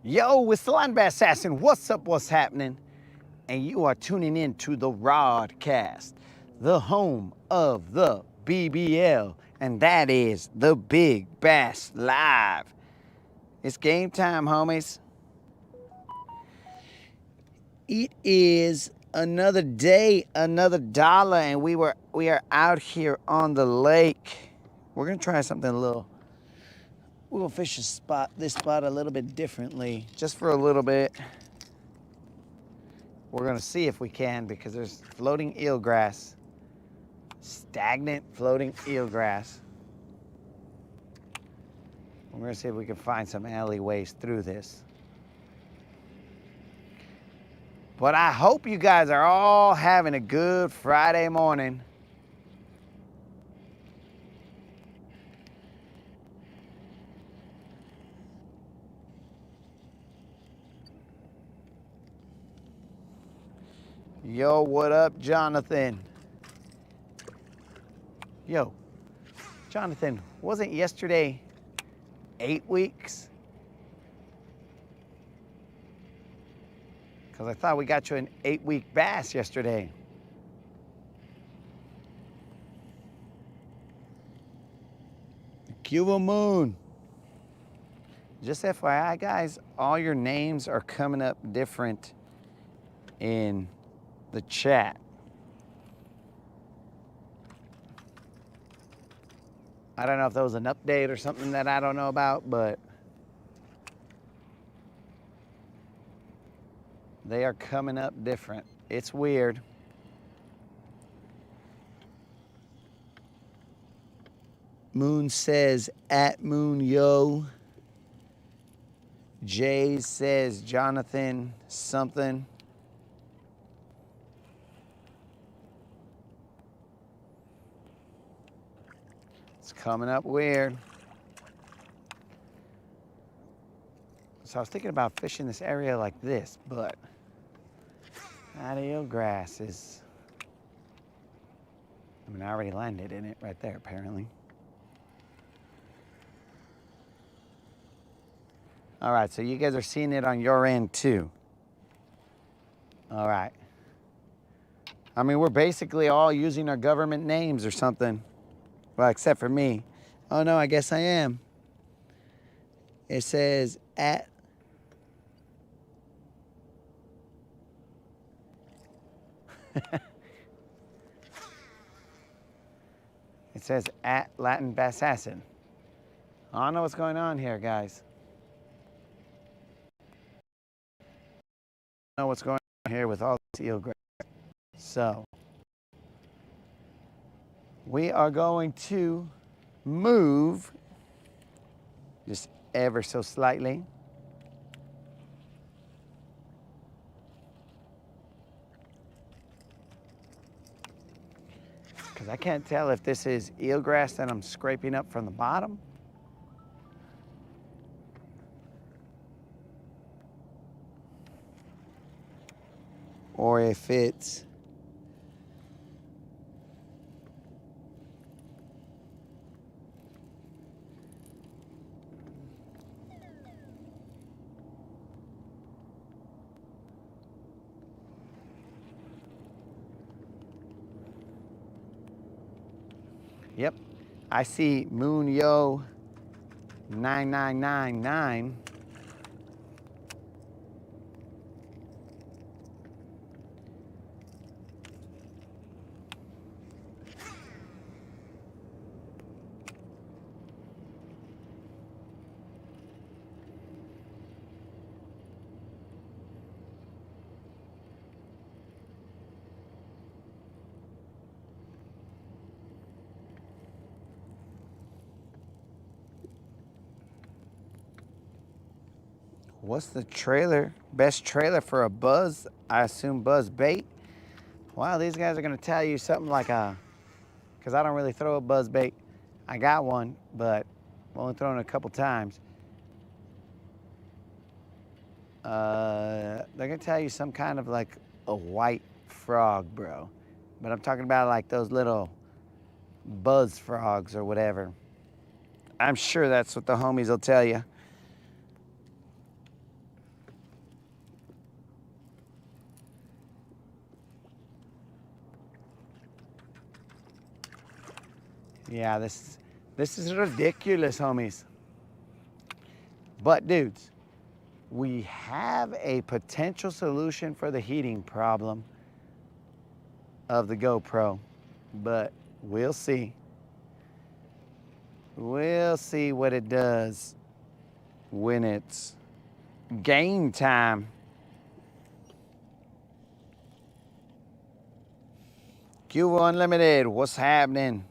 Yo, it's the Linebacker Assassin. What's up? What's happening? And you are tuning in to the Rodcast, the home of the BBL, and that is the Big Bass Live. It's game time, homies. It is another day, another dollar, and we are out here on the lake. We're gonna try something a little. We're gonna fish this spot a little bit differently, just for a little bit. We're gonna see if we can because there's floating eelgrass, stagnant floating eelgrass. We're gonna see if we can find some alleyways through this. But I hope you guys are all having a good Friday morning. Yo, what up, Jonathan? Yo, Jonathan, wasn't yesterday 8 weeks? Because I thought we got you an 8-week bass yesterday. Cuba Moon. Just FYI, guys, all your names are coming up different in the chat. I don't know if that was an update or something that I don't know about, but they are coming up different. It's weird. Moon says at Moon Yo. Jay says Jonathan something. It's coming up weird. So I was thinking about fishing this area like this, but that eelgrass is, I mean, I already landed in it right there, apparently. All right, so you guys are seeing it on your end too. All right. I mean, we're basically all using our government names or something. Well, except for me. Oh no, I guess I am. It says at. It says at Latin Bassassin. I don't know what's going on here, guys. I don't know what's going on here with all this eelgrass. So, we are going to move just ever so slightly. Because I can't tell if this is eelgrass that I'm scraping up from the bottom, or if it's yep, I see Moon Yo 9999. What's the trailer? Best trailer for a buzz? I assume buzz bait. Wow, these guys are gonna tell you something like because I don't really throw a buzz bait. I got one, but I've only thrown it a couple times. They're gonna tell you some kind of like a white frog, bro. But I'm talking about like those little buzz frogs or whatever. I'm sure that's what the homies will tell you. Yeah, this is ridiculous, homies. But dudes, we have a potential solution for the heating problem of the GoPro, but we'll see. We'll see what it does when it's game time. Cuba Unlimited, what's happening?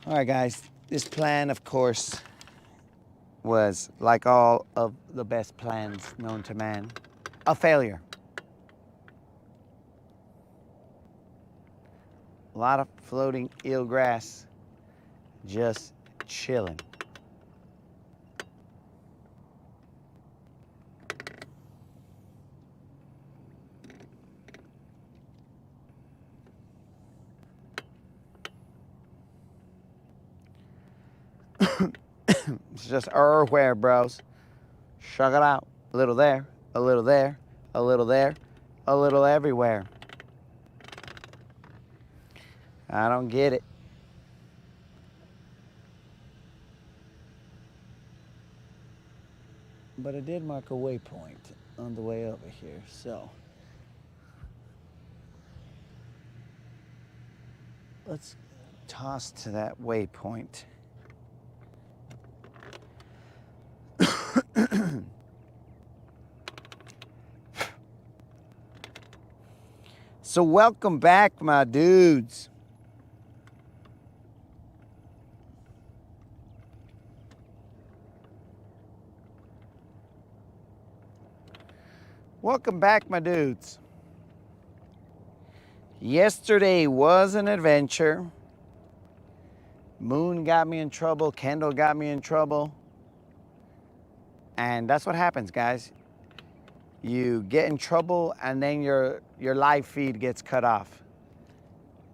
All right, guys, this plan, of course, was, like all of the best plans known to man, a failure. A lot of floating eelgrass, just chilling. It's just everywhere, bros. Check it out. A little there, a little there, a little there, a little everywhere. I don't get it. But I did mark a waypoint on the way over here, so let's toss to that waypoint. So welcome back, my dudes. Welcome back, my dudes. Yesterday was an adventure. Moon got me in trouble. Kendall got me in trouble. And that's what happens, guys. You get in trouble and then your live feed gets cut off.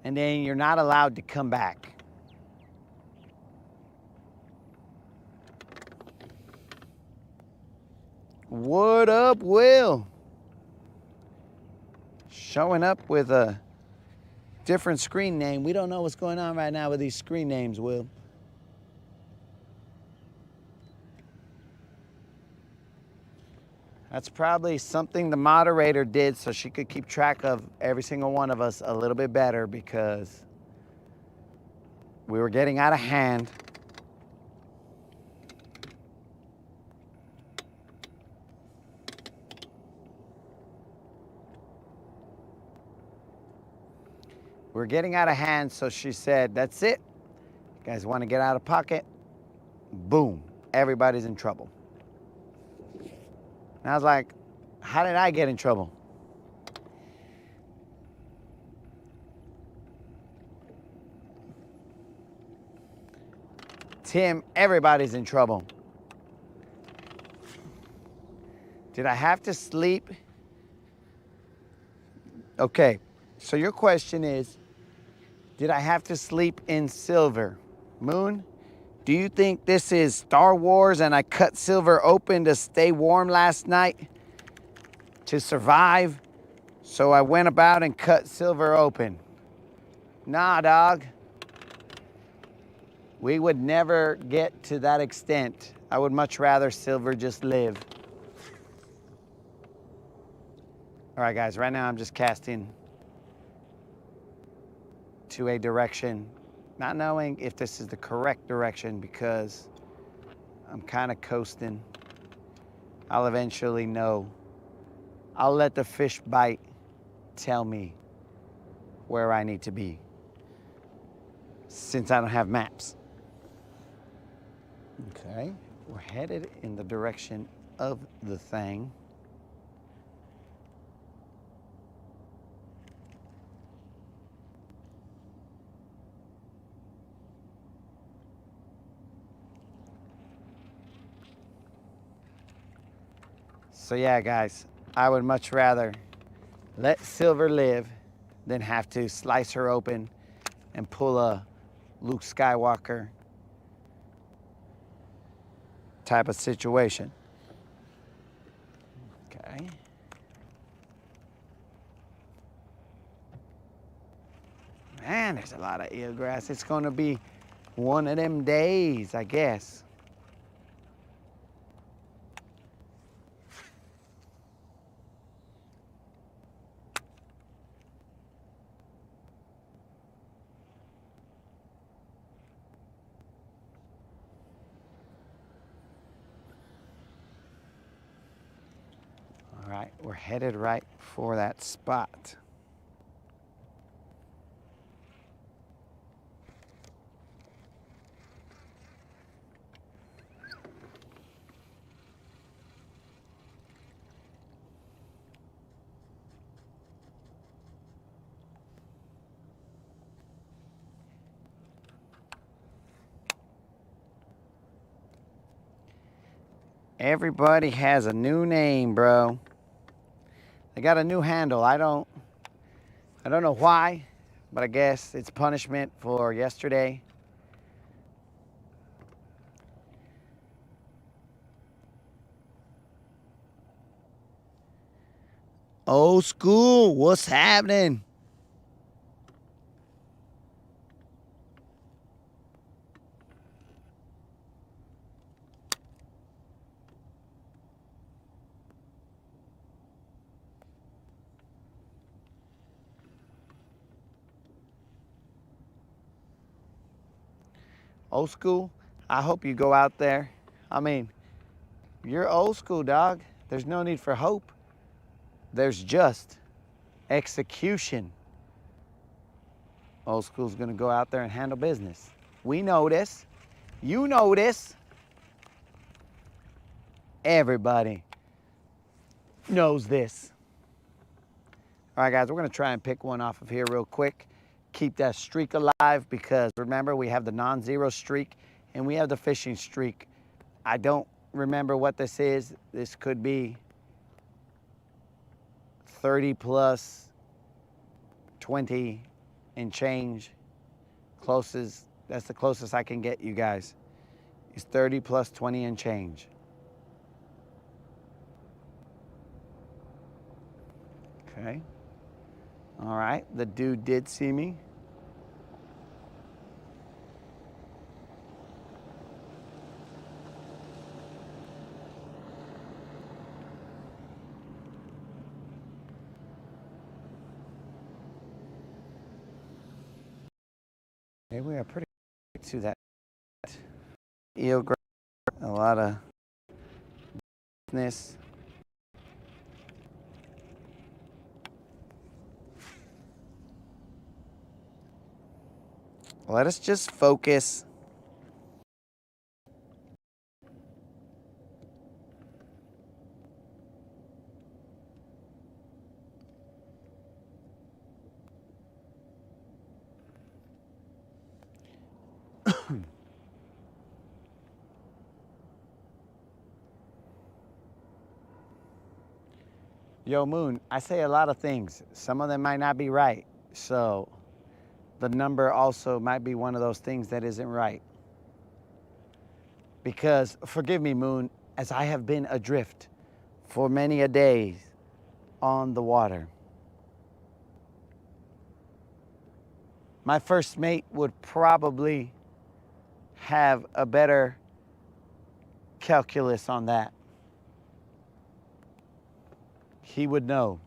And then you're not allowed to come back. What up, Will? Showing up with a different screen name. We don't know what's going on right now with these screen names, Will. That's probably something the moderator did so she could keep track of every single one of us a little bit better, because we were getting out of hand. We're getting out of hand, so she said, that's it. You guys want to get out of pocket? Boom. Everybody's in trouble. And I was like, how did I get in trouble? Tim, everybody's in trouble. Did I have to sleep? Okay, so your question is, did I have to sleep in silver? Moon, do you think this is Star Wars and I cut silver open to stay warm last night to survive? So I went about and cut silver open. Nah, dog. We would never get to that extent. I would much rather silver just live. All right, guys, right now I'm just casting to a direction, not knowing if this is the correct direction because I'm kind of coasting. I'll eventually know. I'll let the fish bite tell me where I need to be, since I don't have maps. Okay, we're headed in the direction of the thing. So yeah, guys, I would much rather let silver live than have to slice her open and pull a Luke Skywalker type of situation. Okay. Man, there's a lot of eelgrass. It's gonna be one of them days, I guess. All right, we're headed right for that spot. Everybody has a new name, bro. They got a new handle. I don't know why, but I guess it's punishment for yesterday. Old school, what's happening? Old school, I hope you go out there. I mean, you're old school, dog. There's no need for hope. There's just execution. Old school's gonna go out there and handle business. We know this. You know this. Everybody knows this. All right, guys, we're gonna try and pick one off of here real quick. Keep that streak alive because remember, we have the non-zero streak and we have the fishing streak. I don't remember what this is. This could be 30 plus 20 and change. Closest, that's the closest I can get you guys. It's 30 plus 20 and change. Okay. All right, the dude did see me. Okay, we are pretty to that eel, a lot of business. Let us just focus. Yo, Moon, I say a lot of things. Some of them might not be right. So the number also might be one of those things that isn't right. Because, forgive me, Moon, as I have been adrift for many a day on the water. My first mate would probably have a better calculus on that. He would know.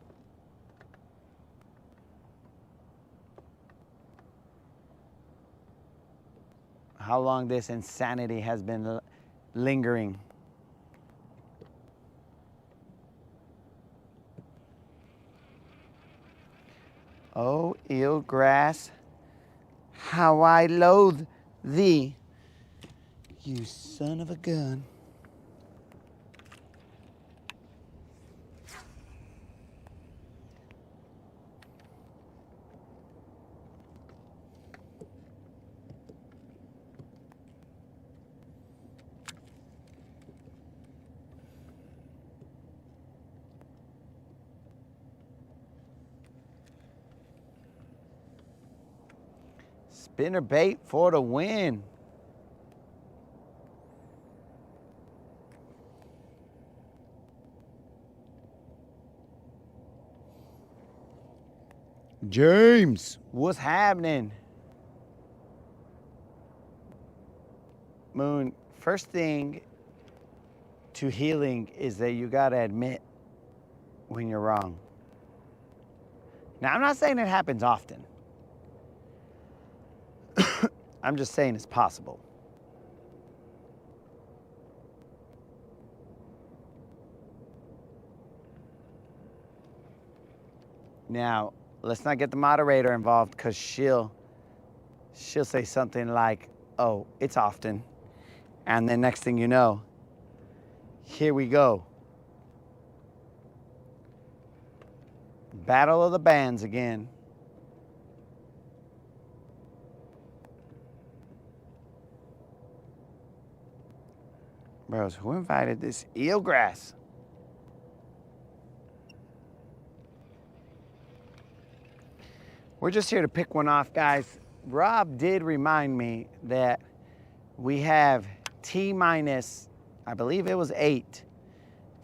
How long this insanity has been lingering. Oh, eelgrass, how I loathe thee, you son of a gun. Spinner bait for the win. James, what's happening? Moon, first thing to healing is that you gotta admit when you're wrong. Now, I'm not saying it happens often. I'm just saying it's possible. Now, let's not get the moderator involved because she'll say something like, oh, it's often. And then next thing you know, here we go. Battle of the bands again. Bros, who invited this eelgrass? We're just here to pick one off, guys. Rob did remind me that we have T-minus, I believe it was 8,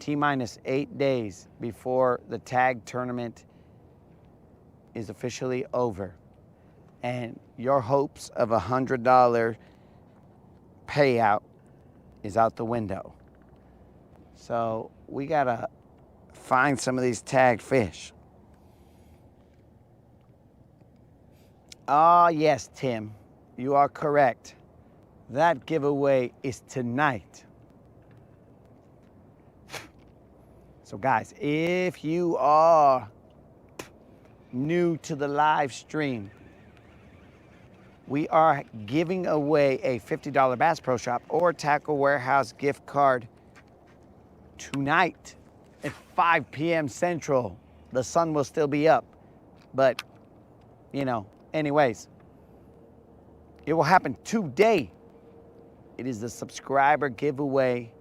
T-minus 8 days before the tag tournament is officially over. And your hopes of $100 payout is out the window. So we gotta find some of these tagged fish. Ah, yes, Tim, you are correct. That giveaway is tonight. So guys, if you are new to the live stream, we are giving away a $50 Bass Pro Shop or Tackle Warehouse gift card tonight at 5 p.m. Central. The sun will still be up, but you know, anyways, it will happen today. It is the subscriber giveaway,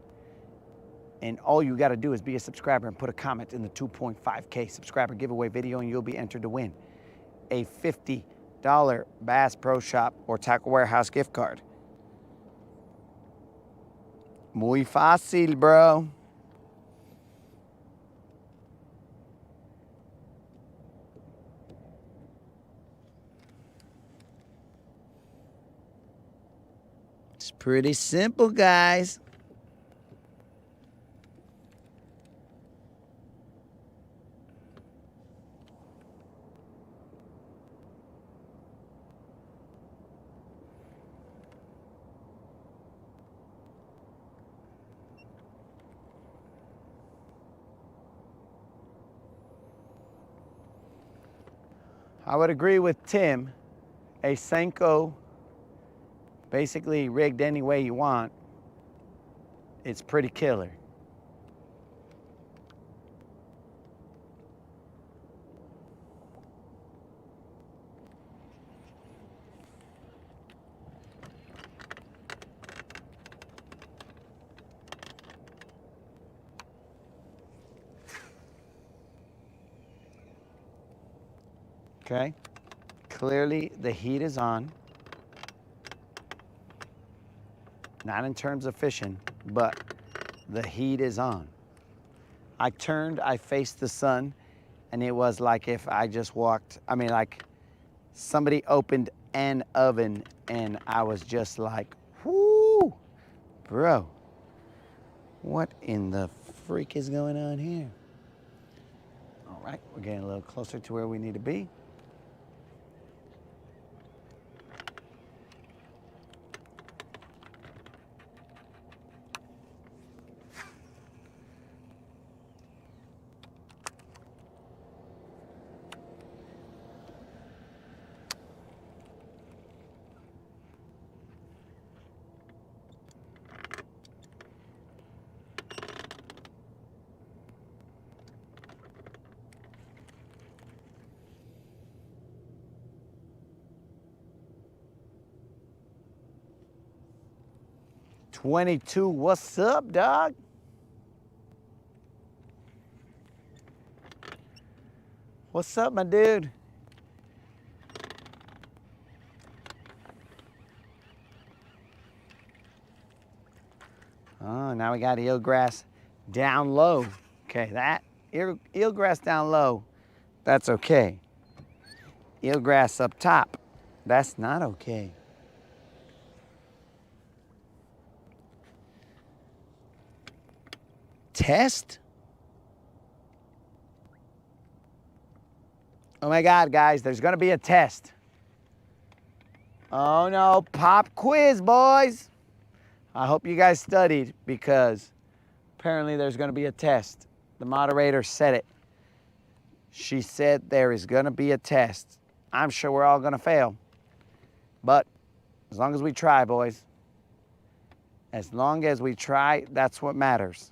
and all you got to do is be a subscriber and put a comment in the 2.5K subscriber giveaway video, and you'll be entered to win a $50 Bass Pro Shop or Tackle Warehouse gift card. Muy fácil, bro. It's pretty simple, guys. I would agree with Tim. A Senko, basically rigged any way you want, it's pretty killer. Okay, clearly the heat is on. Not in terms of fishing, but the heat is on. I turned, I faced the sun, and it was like if I just walked, I mean, like somebody opened an oven and I was just like, whoo, bro, what in the freak is going on here? All right, we're getting a little closer to where we need to be. $22, what's up, dog? What's up, my dude? Oh, now we got eelgrass down low. Okay, that eelgrass down low, that's okay. eelgrass up top. That's not okay. Test? Oh my God, guys, there's gonna be a test. Oh no, pop quiz, boys. I hope you guys studied because apparently there's gonna be a test. The moderator said it. She said there is gonna be a test. I'm sure we're all gonna fail. But as long as we try, boys. As long as we try, that's what matters.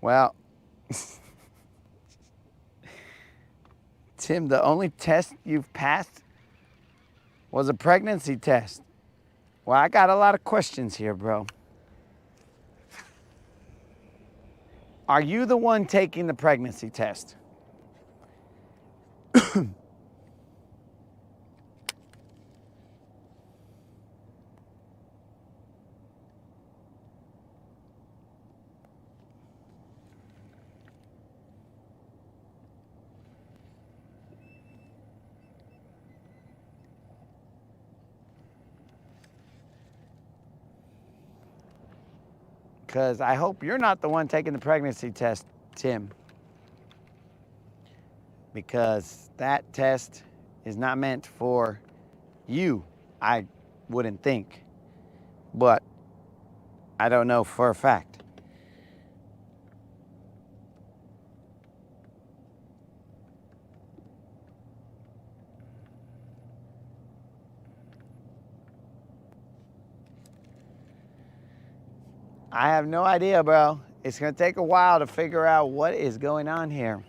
Well, Tim, the only test you've passed was a pregnancy test. Well, I got a lot of questions here, bro. Are you the one taking the pregnancy test? Because I hope you're not the one taking the pregnancy test, Tim. Because that test is not meant for you, I wouldn't think. But I don't know for a fact. I have no idea, bro. It's gonna take a while to figure out what is going on here.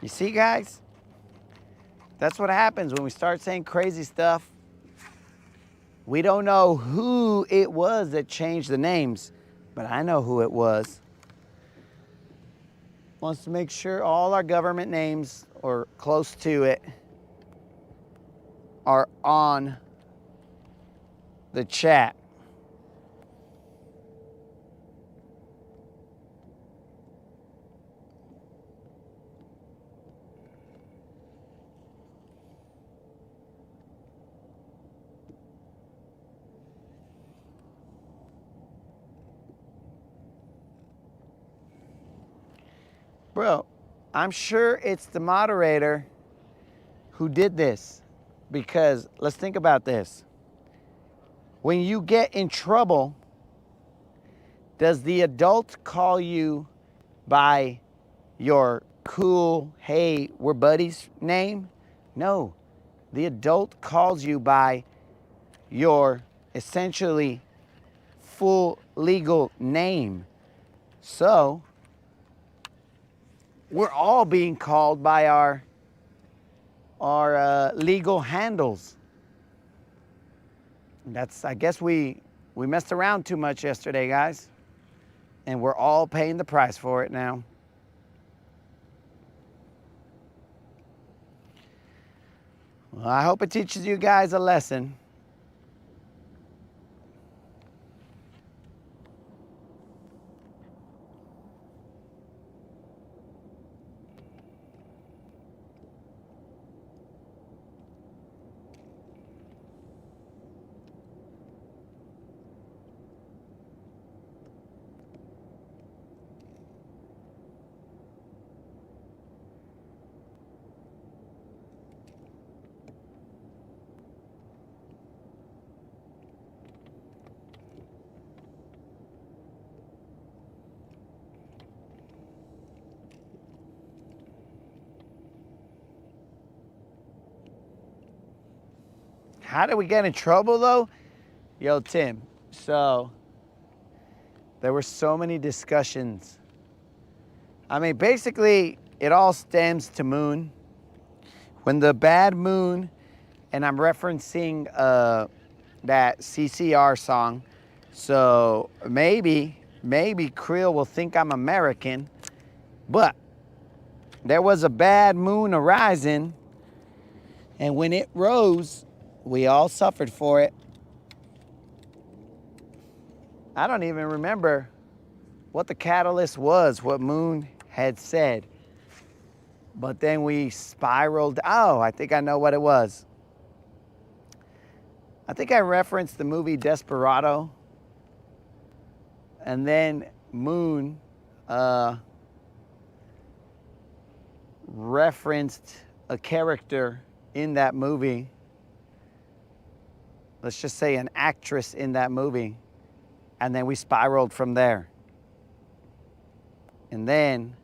You see, guys? That's what happens when we start saying crazy stuff. We don't know who it was that changed the names, but I know who it was. Wants to make sure all our government names, or close to it, are on the chat. Bro, I'm sure it's the moderator who did this, because let's think about this. When you get in trouble, does the adult call you by your cool, hey, we're buddies name? No, the adult calls you by your essentially full legal name. So we're all being called by our legal handles. I guess we messed around too much yesterday, guys. And we're all paying the price for it now. Well, I hope it teaches you guys a lesson. How did we get in trouble though? Yo, Tim, so there were so many discussions. I mean, basically, it all stems to Moon. When the bad Moon, and I'm referencing that CCR song, So maybe Creel will think I'm American, but there was a bad moon arising, and when it rose, we all suffered for it. I don't even remember what the catalyst was, what Moon had said. But then we spiraled. Oh, I think I know what it was. I think I referenced the movie Desperado. And then Moon referenced a character in that movie. Let's just say an actress in that movie. And then we spiraled from there. And then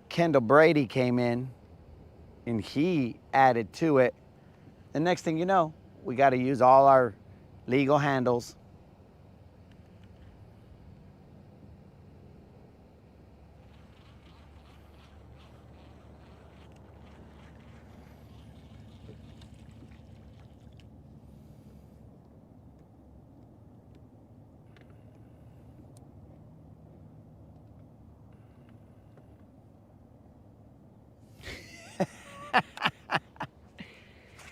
Kendall Brady came in and he added to it. The next thing you know, we got to use all our legal handles.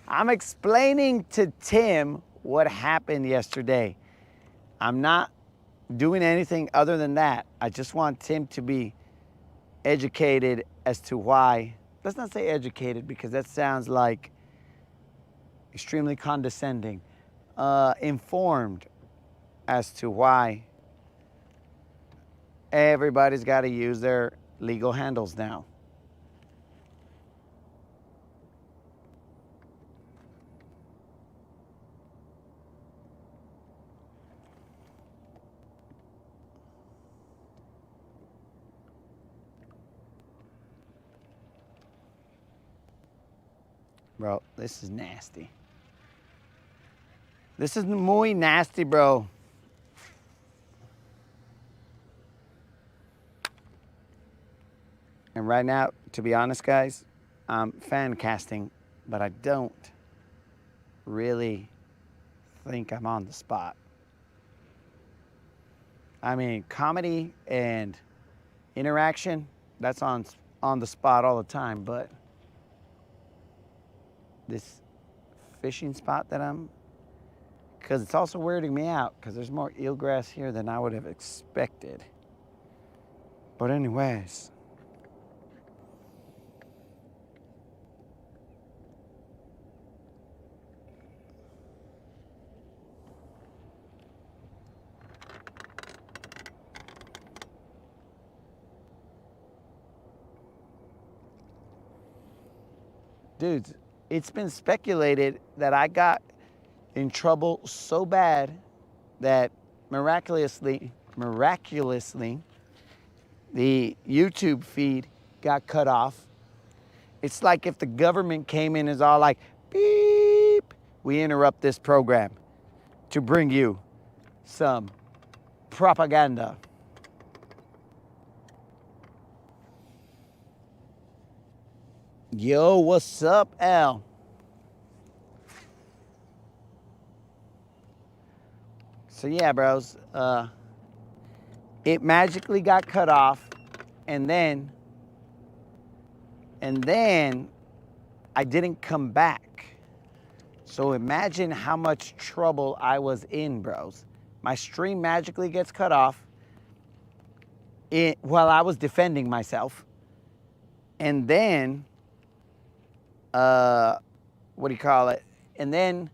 I'm explaining to Tim what happened yesterday. I'm not doing anything other than that. I just want Tim to be educated as to why. Let's not say educated because that sounds like extremely condescending. Informed as to why everybody's got to use their legal handles now. Bro, this is nasty. This is muy nasty, bro. And right now, to be honest, guys, I'm fan casting, but I don't really think I'm on the spot. I mean, comedy and interaction, that's on the spot all the time, but this fishing spot that I'm, because it's also weirding me out because there's more eelgrass here than I would have expected. But anyways, dudes, it's been speculated that I got in trouble so bad that miraculously, the YouTube feed got cut off. It's like if the government came in and is all like, beep, we interrupt this program to bring you some propaganda. Yo, what's up, Al? So yeah, bros, it magically got cut off, and then I didn't come back. So imagine how much trouble I was in, bros. My stream magically gets cut off while I was defending myself, and then what do you call it? And then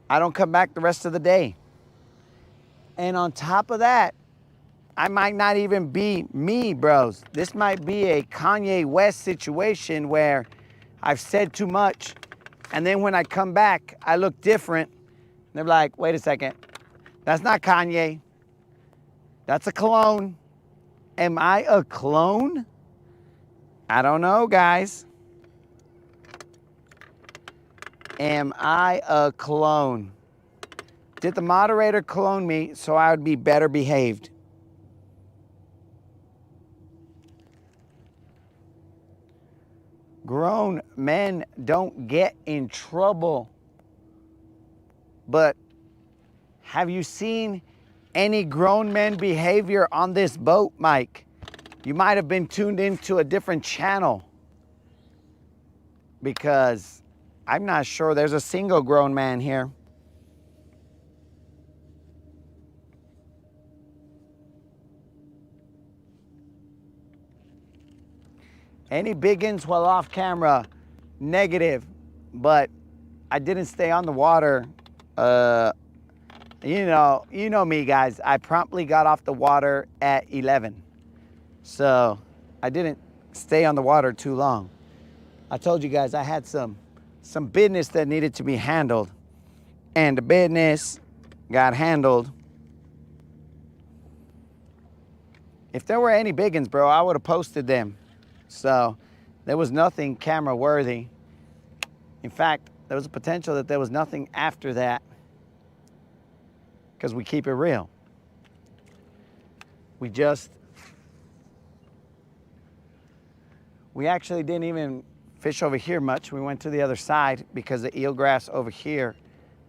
I don't come back the rest of the day. And on top of that, I might not even be me, bros. This might be a Kanye West situation where I've said too much, and then when I come back, I look different. They're like, wait a second, that's not Kanye. That's a clone. Am I a clone? I don't know, guys. Am I a clone? Did the moderator clone me so I would be better behaved? Grown men don't get in trouble. But have you seen any grown men behavior on this boat, Mike. You might have been tuned into a different channel because I'm not sure there's a single grown man here. Any biggins while off camera? Negative, but I didn't stay on the water. You know me, guys. I promptly got off the water at 11. So I didn't stay on the water too long. I told you guys I had some business that needed to be handled, and the business got handled. If there were any biggins, bro, I would have posted them. So there was nothing camera worthy. In fact, there was a potential that there was nothing after that, because we keep it real. We actually didn't even fish over here much. We went to the other side because the eelgrass over here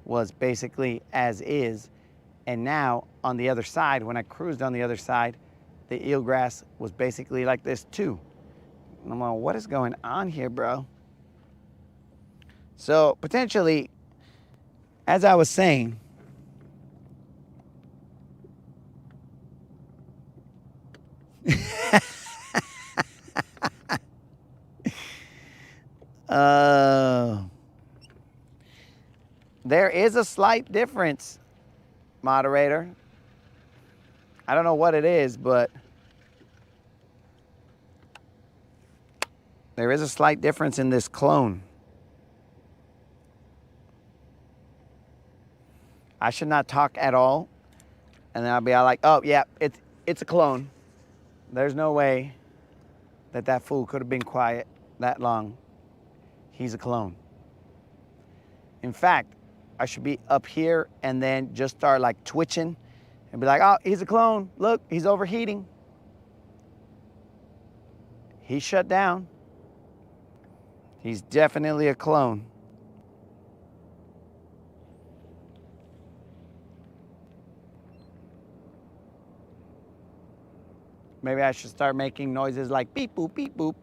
was basically as is. And now on the other side, when I cruised on the other side, the eelgrass was basically like this too. And I'm like, what is going on here, bro? So potentially, as I was saying, there is a slight difference, moderator. I don't know what it is, but there is a slight difference in this clone. I should not talk at all, and then I'll be all like, oh yeah, it's a clone. There's no way that fool could have been quiet that long. He's a clone. In fact, I should be up here and then just start like twitching and be like, oh, he's a clone. Look, he's overheating. He shut down. He's definitely a clone. Maybe I should start making noises like beep, boop, beep, boop.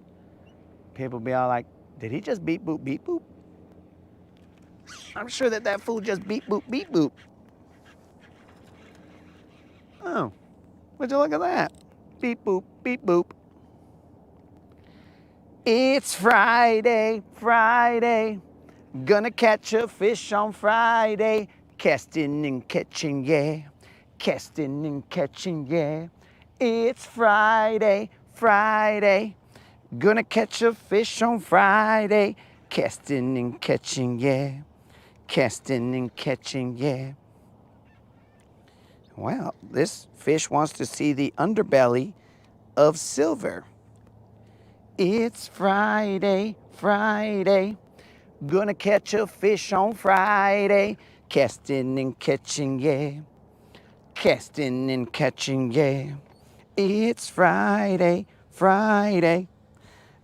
People be all like, did he just beep, boop, beep, boop? I'm sure that fool just beep, boop, beep, boop. Oh, would you look at that? Beep, boop, beep, boop. It's Friday, Friday. Gonna catch a fish on Friday. Casting and catching, yeah. Casting and catching, yeah. It's Friday, Friday. Gonna catch a fish on Friday. Casting and catching, yeah. Casting and catching, yeah. Well, this fish wants to see the underbelly of silver. It's Friday, Friday. Gonna catch a fish on Friday. Casting and catching, yeah. Casting and catching, yeah. It's Friday, Friday.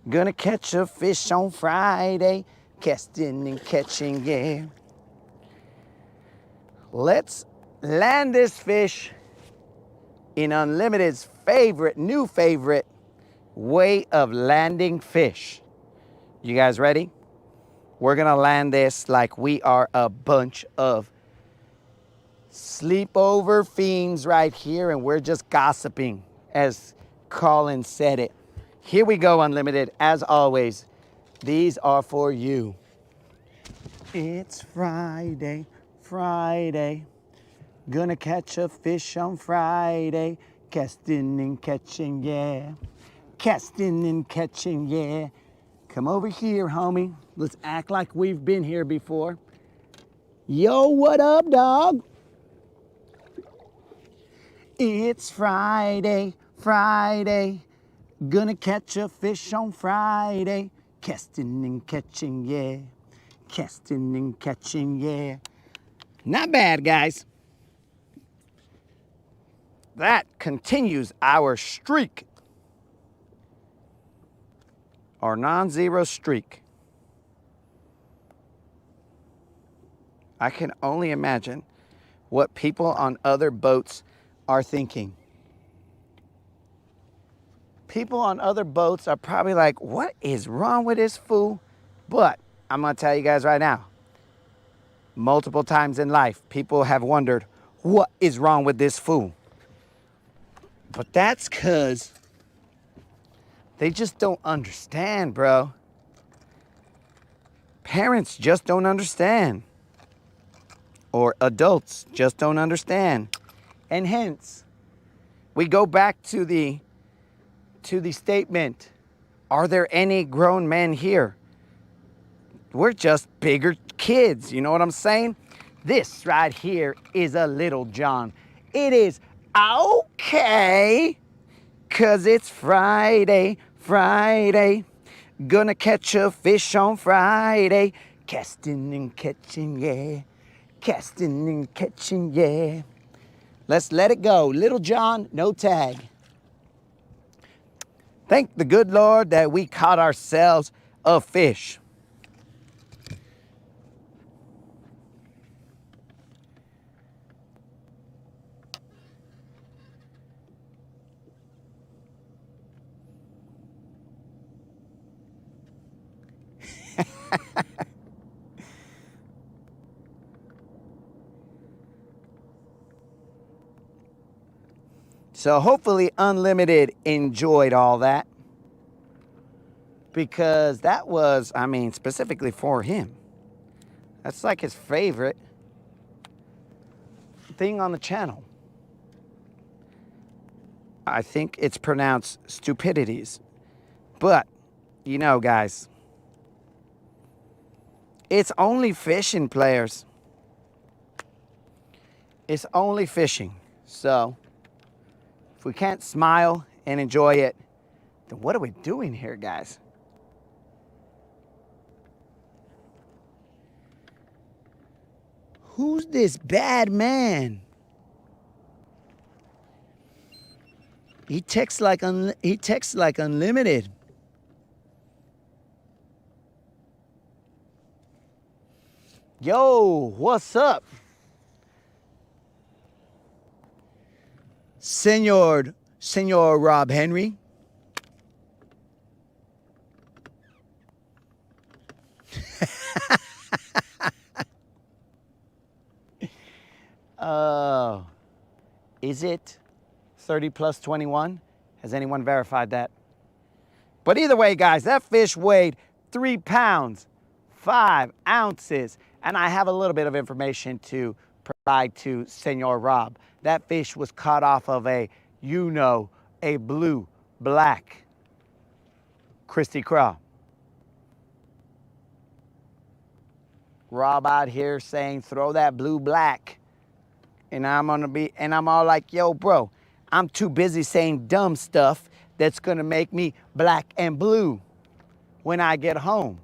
Gonna catch a fish on Friday. Casting and catching, yeah. Let's land this fish in Unlimited's new favorite way of landing fish. You guys ready? We're gonna land this like we are a bunch of sleepover fiends right here, and we're just gossiping, as Colin said it. Here we go, Unlimited. As always, these are for you. It's Friday, Friday. Gonna catch a fish on Friday. Casting and catching, yeah. Casting and catching, yeah. Come over here, homie. Let's act like we've been here before. Yo, what up, dog? It's Friday, Friday. Gonna catch a fish on Friday. Casting and catching, yeah. Casting and catching, yeah. Not bad, guys. That continues our streak. Our non-zero streak. I can only imagine what people on other boats are thinking. People on other boats are probably like, what is wrong with this fool? But I'm going to tell you guys right now, multiple times in life, people have wondered, what is wrong with this fool? But that's because they just don't understand, bro. Parents just don't understand. Or adults just don't understand. And hence, we go back to the statement, are there any grown men here? We're just bigger kids, you know what I'm saying? This right here is a Little John. It is okay, 'cause it's Friday. Gonna catch a fish on Friday. Casting and catching, yeah. Casting and catching, yeah. Let's let it go. Little John, no tag. Thank the good Lord that we caught ourselves a fish. So hopefully Unlimited enjoyed all that, because that was, I mean, specifically for him. That's like his favorite thing on the channel. I think it's pronounced stupidities. But, you know, guys, it's only fishing, players. It's only fishing. So, if we can't smile and enjoy it, then what are we doing here, guys? Who's this bad man? He texts like Unlimited. Yo, what's up? Senor Rob Henry. Is it 30 plus 21? Has anyone verified that? But either way, guys, that fish weighed 3 pounds, 5 ounces. And I have a little bit of information to provide to Senor Rob. That fish was caught off of a blue, black Christy Craw. Rob out here saying, throw that blue black. And I'm all like, yo, bro, I'm too busy saying dumb stuff that's gonna make me black and blue when I get home.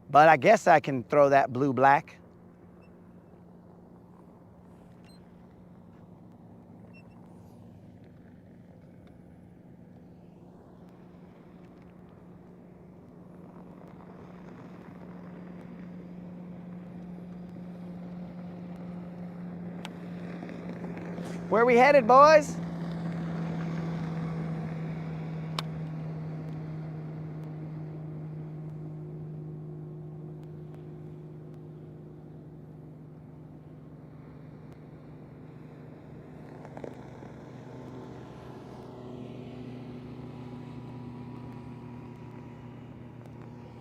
But I guess I can throw that blue black. Where are we headed, boys?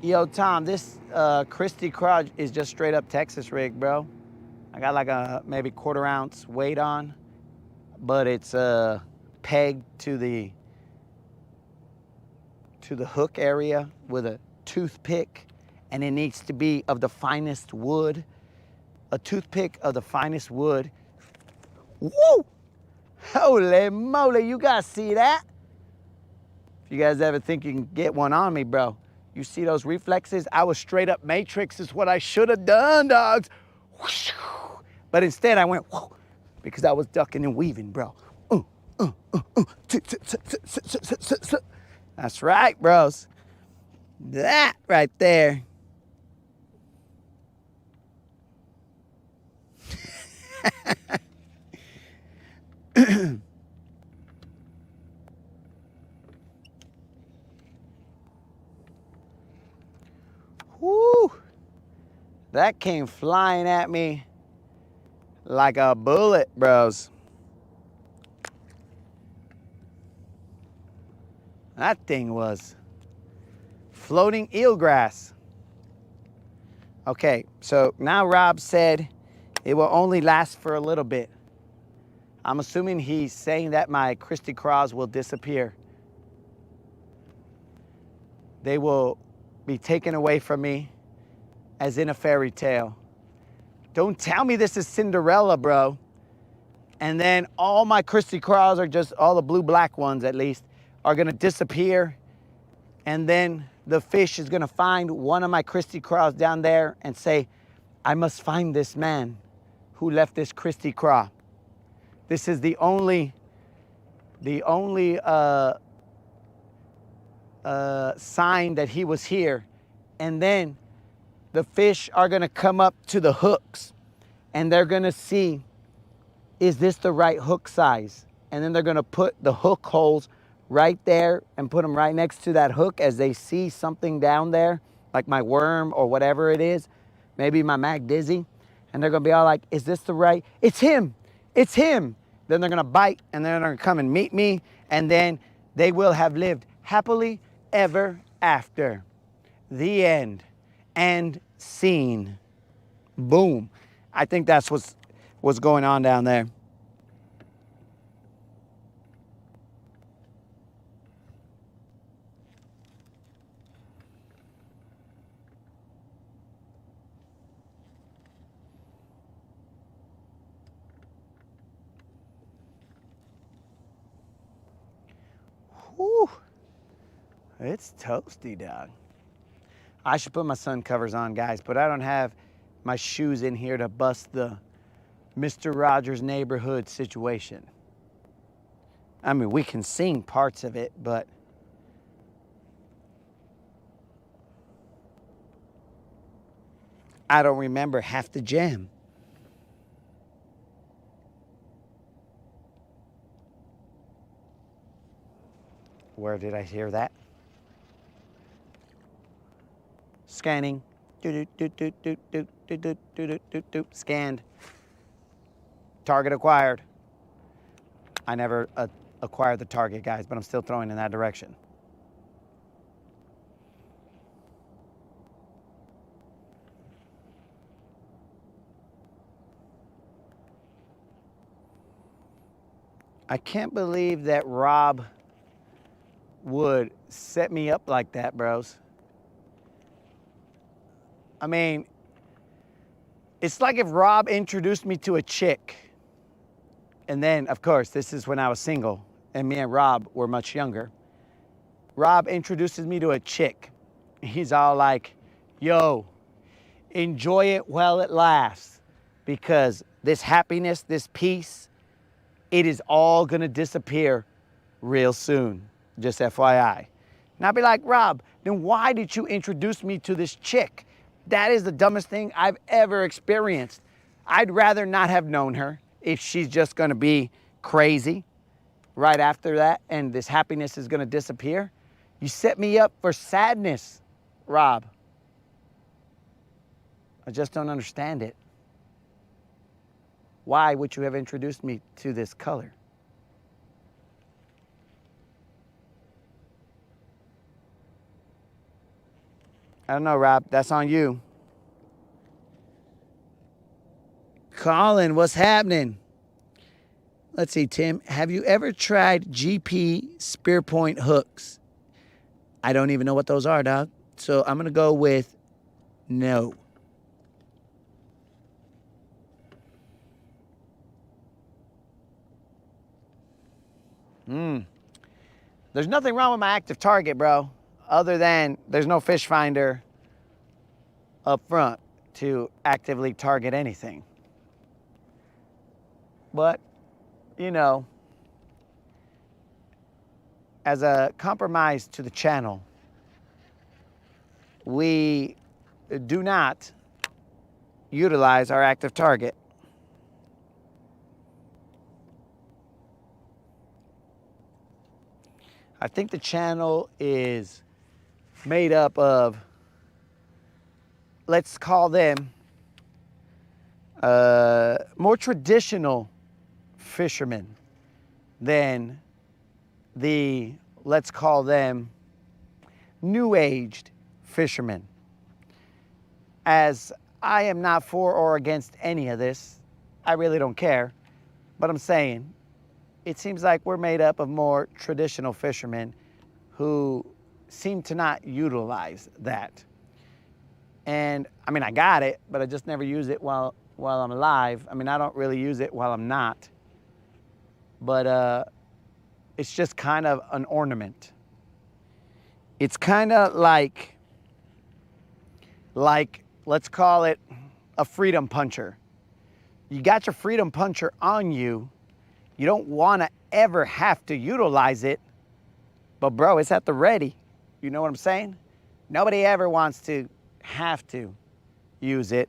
Yo, Tom, this Christy Craw is just straight up Texas rig, bro. I got like a maybe 1/4 ounce weight on, but it's pegged to the hook area with a toothpick, and it needs to be of the finest wood. A toothpick of the finest wood. Woo! Holy moly, you guys see that? If you guys ever think you can get one on me, bro, you see those reflexes? I was straight up Matrix is what I should have done, dogs. But instead I went, because I was ducking and weaving, bro. That's right, bros. That right there. That came flying at me like a bullet, bros. That thing was floating eelgrass. Okay, so now Rob said it will only last for a little bit. I'm assuming he's saying that my Christy Craws will disappear. They will be taken away from me as in a fairy tale. Don't tell me this is Cinderella, bro. And then all my Christy Craws are just, all the blue-black ones at least, are gonna disappear. And then the fish is gonna find one of my Christy Craws down there and say, I must find this man who left this Christy Craw. This is the only sign that he was here. And then the fish are gonna come up to the hooks and they're gonna see, is this the right hook size? And then they're gonna put the hook holes right there and put them right next to that hook as they see something down there, like my worm or whatever it is, maybe my Mag Dizzy. And they're gonna be all like, is this the right? It's him, it's him. Then they're gonna bite and then they're gonna come and meet me, and then they will have lived happily ever after. The end. And scene. Boom. I think that's what's going on down there. Whew. It's toasty, dog. I should put my sun covers on, guys, but I don't have my shoes in here to bust the Mr. Rogers neighborhood situation. I mean, we can sing parts of it, but I don't remember half the jam. Where did I hear that? Scanning. Scanned. Target acquired. I never acquired the target, guys, but I'm still throwing in that direction. I can't believe that Rob would set me up like that, bros. I mean, it's like if Rob introduced me to a chick. And then, of course, this is when I was single and me and Rob were much younger. Rob introduces me to a chick. He's all like, yo, enjoy it while it lasts, because this happiness, this peace, it is all gonna disappear real soon, just FYI. And I'll be like, Rob, then why did you introduce me to this chick? That is the dumbest thing I've ever experienced. I'd rather not have known her if she's just gonna be crazy right after that and this happiness is gonna disappear. You set me up for sadness, Rob. I just don't understand it. Why would you have introduced me to this color? I don't know, Rob. That's on you. Colin, what's happening? Let's see, Tim. Have you ever tried GP spear point hooks? I don't even know what those are, dog. So I'm going to go with no. There's nothing wrong with my active target, bro, other than there's no fish finder up front to actively target anything. But, you know, as a compromise to the channel, we do not utilize our active target. I think the channel is made up of, let's call them more traditional fishermen than the, let's call them, new-aged fishermen. As I am not for or against any of this, I really don't care, but I'm saying it seems like we're made up of more traditional fishermen who seem to not utilize that. And I mean, I got it, but I just never use it while I'm alive. I mean, I don't really use it while I'm not, but it's just kind of an ornament. It's kind of like, let's call it a freedom puncher. You got your freedom puncher on you. You don't want to ever have to utilize it, but bro, it's at the ready. You know what I'm saying? Nobody ever wants to have to use it,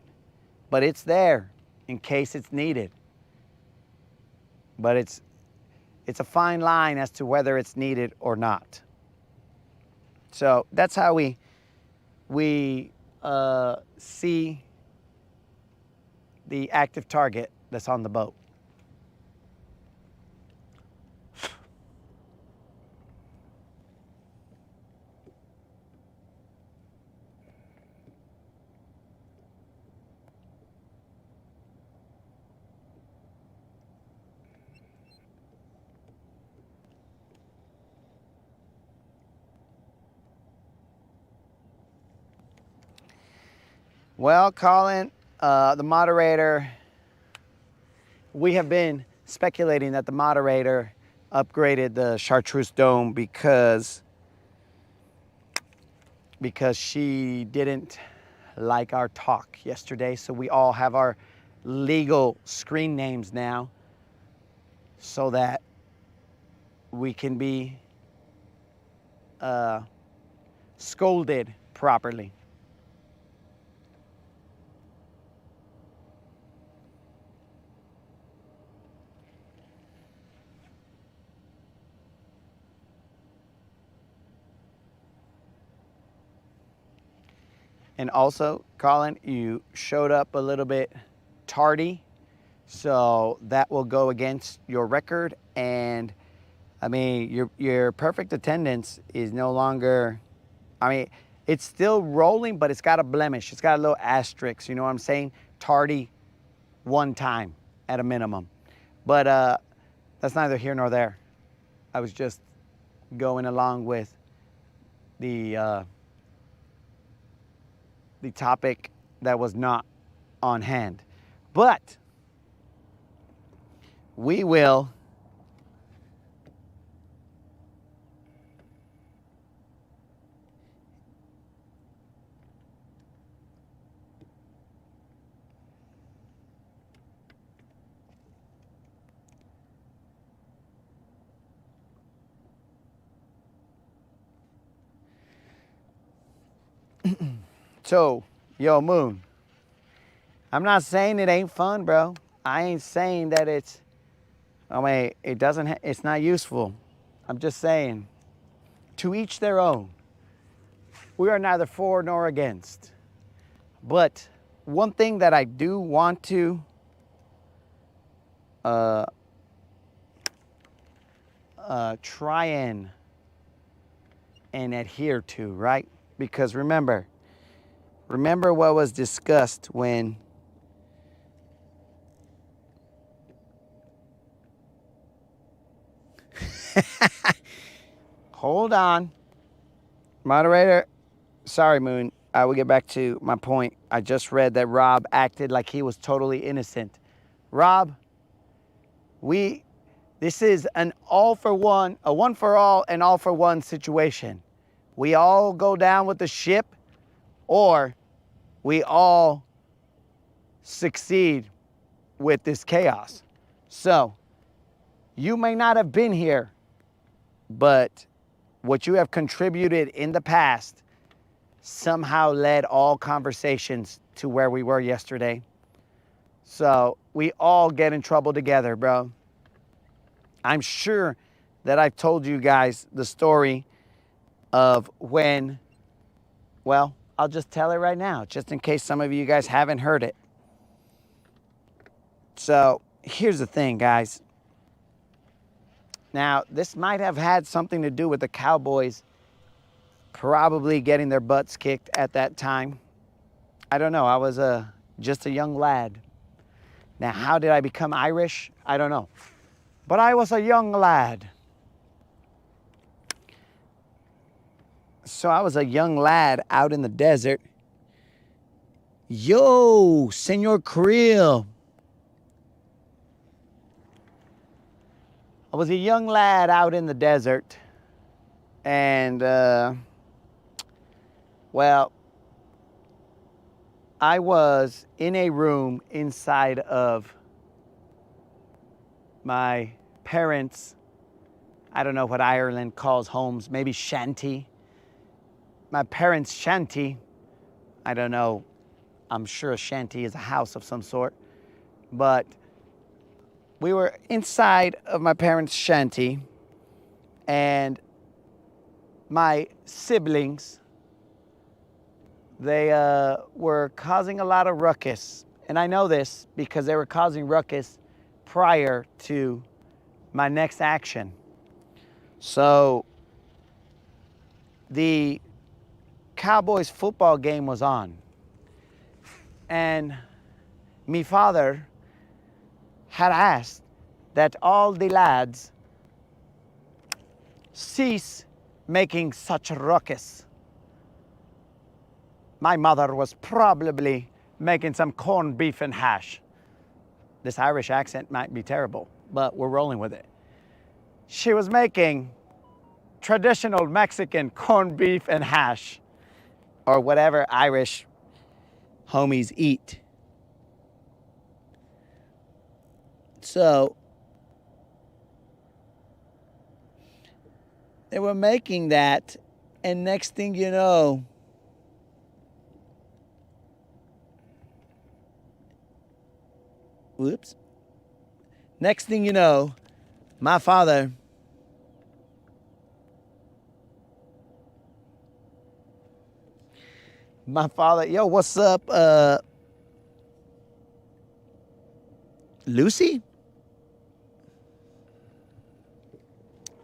but it's there in case it's needed. But it's a fine line as to whether it's needed or not. So that's how we see the active target that's on the boat. Well, Colin, the moderator, we have been speculating that the moderator upgraded the Chartreuse Dome because she didn't like our talk yesterday. So we all have our legal screen names now so that we can be scolded properly. And also, Colin, you showed up a little bit tardy, so that will go against your record. And I mean, your perfect attendance is no longer, I mean, it's still rolling, but it's got a blemish. It's got a little asterisk, you know what I'm saying? Tardy one time at a minimum. But that's neither here nor there. I was just going along with the topic that was not on hand. But we will So, yo, Moon, I'm not saying it ain't fun, bro. I ain't saying that it's, I mean, it's not useful. I'm just saying, to each their own. We are neither for nor against. But one thing that I do want to try and adhere to, right? Because remember what was discussed when hold on. Moderator, sorry, Moon. I will get back to my point. I just read that Rob acted like he was totally innocent. Rob, this is an all for one, a one for all and all for one situation. We all go down with the ship, or we all succeed with this chaos. So, you may not have been here, but what you have contributed in the past somehow led all conversations to where we were yesterday. So, we all get in trouble together, bro. I'm sure that I've told you guys the story of when, well, I'll just tell it right now, just in case some of you guys haven't heard it. So here's the thing, guys. Now, this might have had something to do with the Cowboys probably getting their butts kicked at that time. I don't know. I was just a young lad. Now, how did I become Irish? I don't know. But I was a young lad. So I was a young lad out in the desert. Yo, Senor Creel. I was a young lad out in the desert. And, well, I was in a room inside of my parents', I don't know what Ireland calls homes, maybe shanty. My parents' shanty. I don't know. I'm sure a shanty is a house of some sort. But we were inside of my parents' shanty, and my siblings, they were causing a lot of ruckus. And I know this because they were causing ruckus prior to my next action. So the Cowboys football game was on. And my father had asked that all the lads cease making such ruckus. My mother was probably making some corned beef and hash. This Irish accent might be terrible, but we're rolling with it. She was making traditional Mexican corned beef and hash, or whatever Irish homies eat. So they were making that, and next thing you know, next thing you know, my father yo, what's up, Lucy?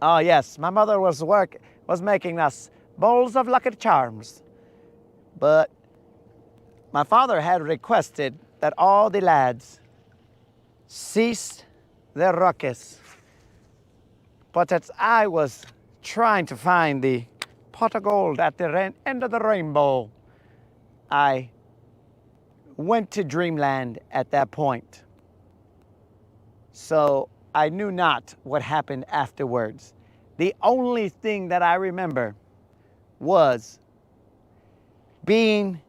Oh yes, my mother was making us bowls of Lucky Charms. But my father had requested that all the lads cease their ruckus. But as I was trying to find the pot of gold at the end of the rainbow, I went to dreamland at that point. So I knew not what happened afterwards. The only thing that I remember was being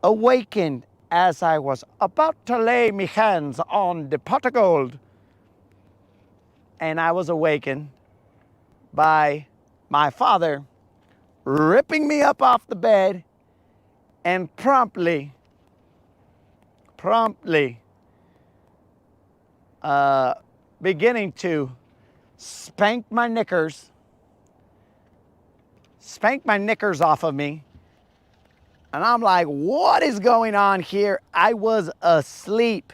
awakened as I was about to lay my hands on the pot of gold. And I was awakened by my father ripping me up off the bed and promptly beginning to spank my knickers off of me. And I'm like, what is going on here? I was asleep.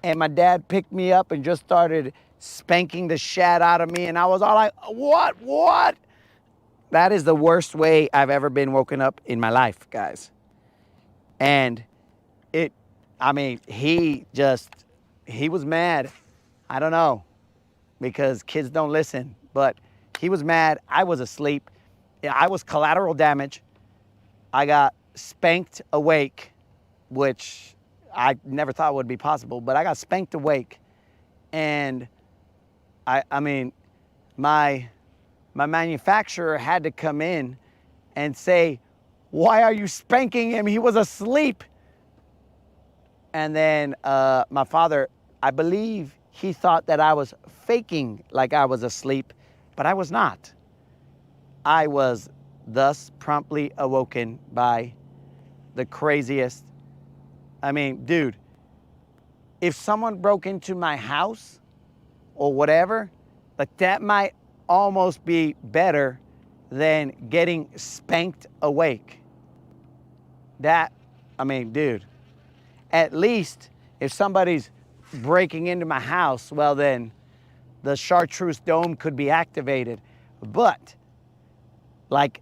And my dad picked me up and just started spanking the shit out of me. And I was all like, what? That is the worst way I've ever been woken up in my life, guys. And he was mad. I don't know, because kids don't listen, but he was mad. I was asleep. I was collateral damage. I got spanked awake, which I never thought would be possible, but I got spanked awake. And my manufacturer had to come in and say, why are you spanking him? He was asleep. And then my father, I believe he thought that I was faking like I was asleep, but I was not. I was thus promptly awoken by the craziest. Dude, if someone broke into my house or whatever, like that might almost be better than getting spanked awake. Dude, at least if somebody's breaking into my house, well then the chartreuse dome could be activated. But like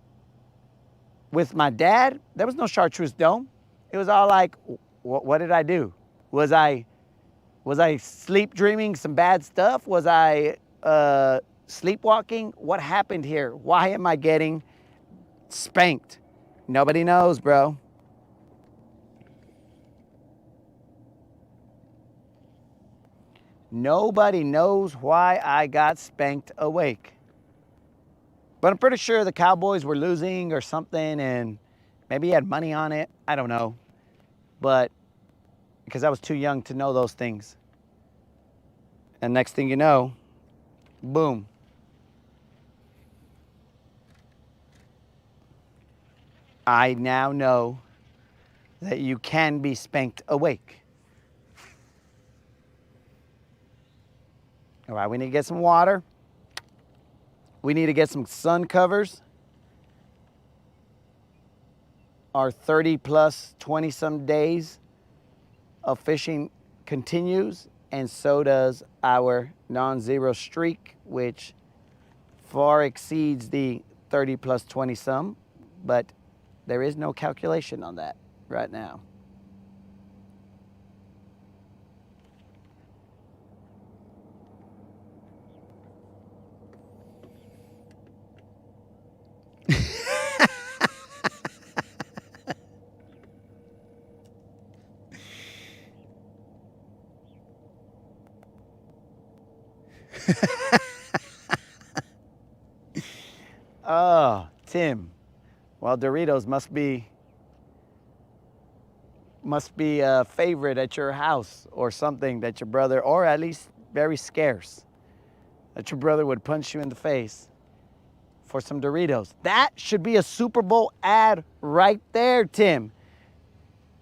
with my dad, there was no chartreuse dome. It was all like, what did I do? Was I sleep dreaming some bad stuff? Was I sleepwalking? What happened here? Why am I getting spanked? Nobody knows, bro. Nobody knows why I got spanked awake. But I'm pretty sure the Cowboys were losing or something, and maybe he had money on it. I don't know. But because I was too young to know those things. And next thing you know, boom. I now know that you can be spanked awake. All right, we need to get some water. We need to get some sun covers. Our 30 plus 20 some days of fishing continues, and so does our non-zero streak, which far exceeds the 30 plus 20 some, but there is no calculation on that right now. Oh, Tim. Well, Doritos must be a favorite at your house or something that your brother, or at least very scarce, that your brother would punch you in the face for some Doritos. That should be a Super Bowl ad right there, Tim.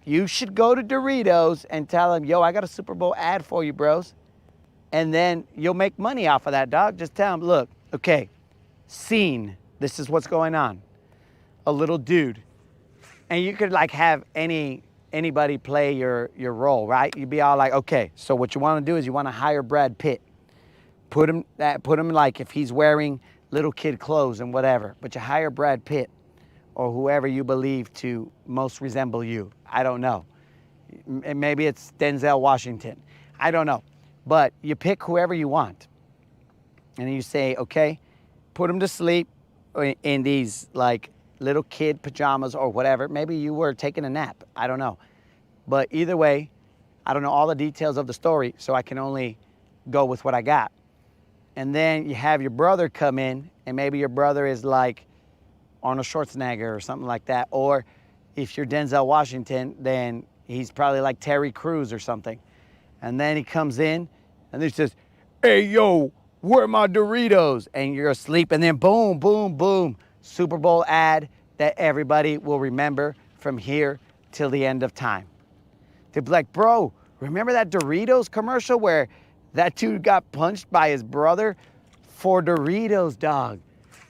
You should go to Doritos and tell them, yo, I got a Super Bowl ad for you, bros. And then you'll make money off of that, dog. Just tell them, look, okay, scene, this is what's going on. A little dude. And you could like have anybody play your role, right? You'd be all like, okay, so what you want to do is you want to hire Brad Pitt. Put him like if he's wearing little kid clothes and whatever, but you hire Brad Pitt or whoever you believe to most resemble you. I don't know. Maybe it's Denzel Washington. I don't know. But you pick whoever you want. And you say, okay, put him to sleep in these like little kid pajamas or whatever. Maybe you were taking a nap. I don't know. But either way, I don't know all the details of the story, so I can only go with what I got. And then you have your brother come in, and maybe your brother is like Arnold Schwarzenegger or something like that. Or if you're Denzel Washington, then he's probably like Terry Crews or something. And then he comes in, and he says, hey, yo, where are my Doritos? And you're asleep, and then boom, boom, boom. Super Bowl ad that everybody will remember from here till the end of time. They'll be like, bro, remember that Doritos commercial where that dude got punched by his brother for Doritos, dog?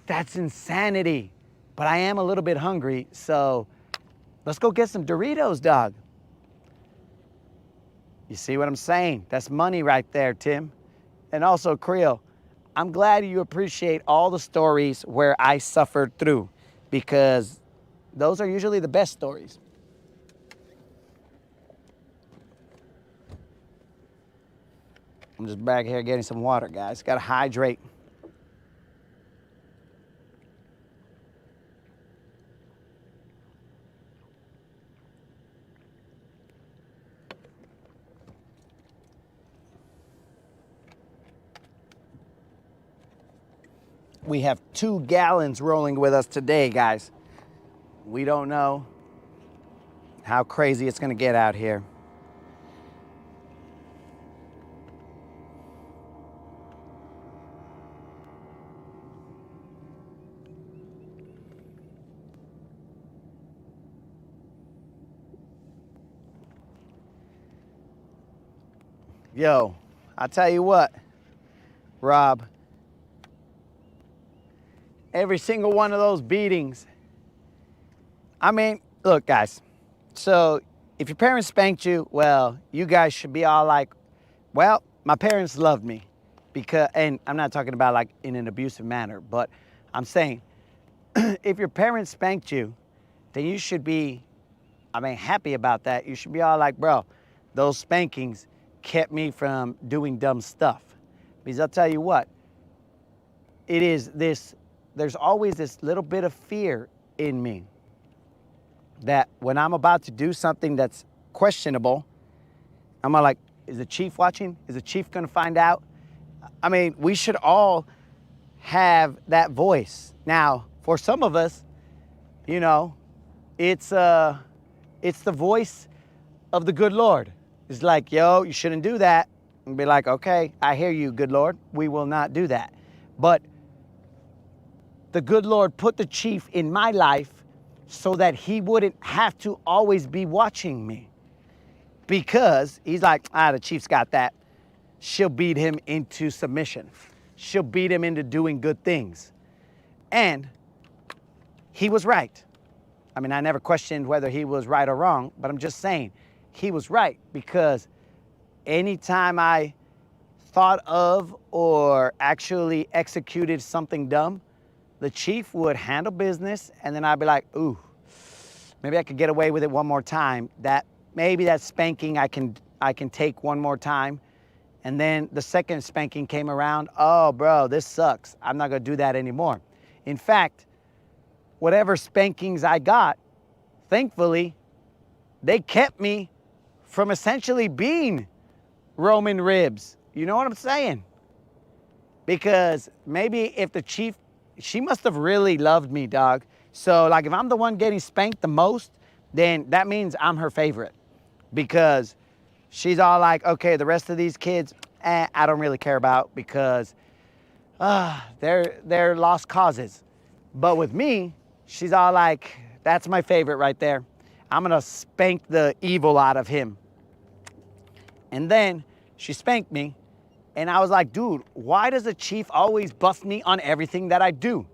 That's insanity. But I am a little bit hungry, so let's go get some Doritos, dog. You see what I'm saying? That's money right there, Tim. And also, Creel, I'm glad you appreciate all the stories where I suffered through, because those are usually the best stories. I'm just back here getting some water, guys. Gotta hydrate. We have 2 gallons rolling with us today, guys. We don't know how crazy it's gonna get out here. Yo, I'll tell you what, Rob, every single one of those beatings, I mean, look, guys, so if your parents spanked you, well, you guys should be all like, Well, my parents loved me because, and I'm not talking about like in an abusive manner, but I'm saying if your parents spanked you, then you should be, happy about that. You should be all like, bro, those spankings kept me from doing dumb stuff. Because I'll tell you what, it is this, there's always this little bit of fear in me that when I'm about to do something that's questionable, I'm like, is the chief watching? Is the chief gonna find out? We should all have that voice. Now, for some of us, it's the voice of the good Lord. It's like, yo, you shouldn't do that. And be like, okay, I hear you, good Lord. We will not do that. But the good Lord put the chief in my life so that he wouldn't have to always be watching me. Because he's like, the chief's got that. She'll beat him into submission. She'll beat him into doing good things. And he was right. I never questioned whether he was right or wrong, but I'm just saying he was right, because anytime I thought of or actually executed something dumb, the chief would handle business, and then I'd be like, ooh, maybe I could get away with it one more time. Maybe that spanking I can take one more time. And then the second spanking came around. Oh, bro, this sucks. I'm not gonna do that anymore. In fact, whatever spankings I got, thankfully, they kept me from essentially being Roman ribs. You know what I'm saying? Because maybe if the chief, she must have really loved me, dog. So like if I'm the one getting spanked the most, then that means I'm her favorite. Because she's all like, okay, the rest of these kids, I don't really care about, because they're lost causes. But with me, she's all like, that's my favorite right there. I'm gonna spank the evil out of him. And then she spanked me, and I was like, dude, why does the chief always bust me on everything that I do?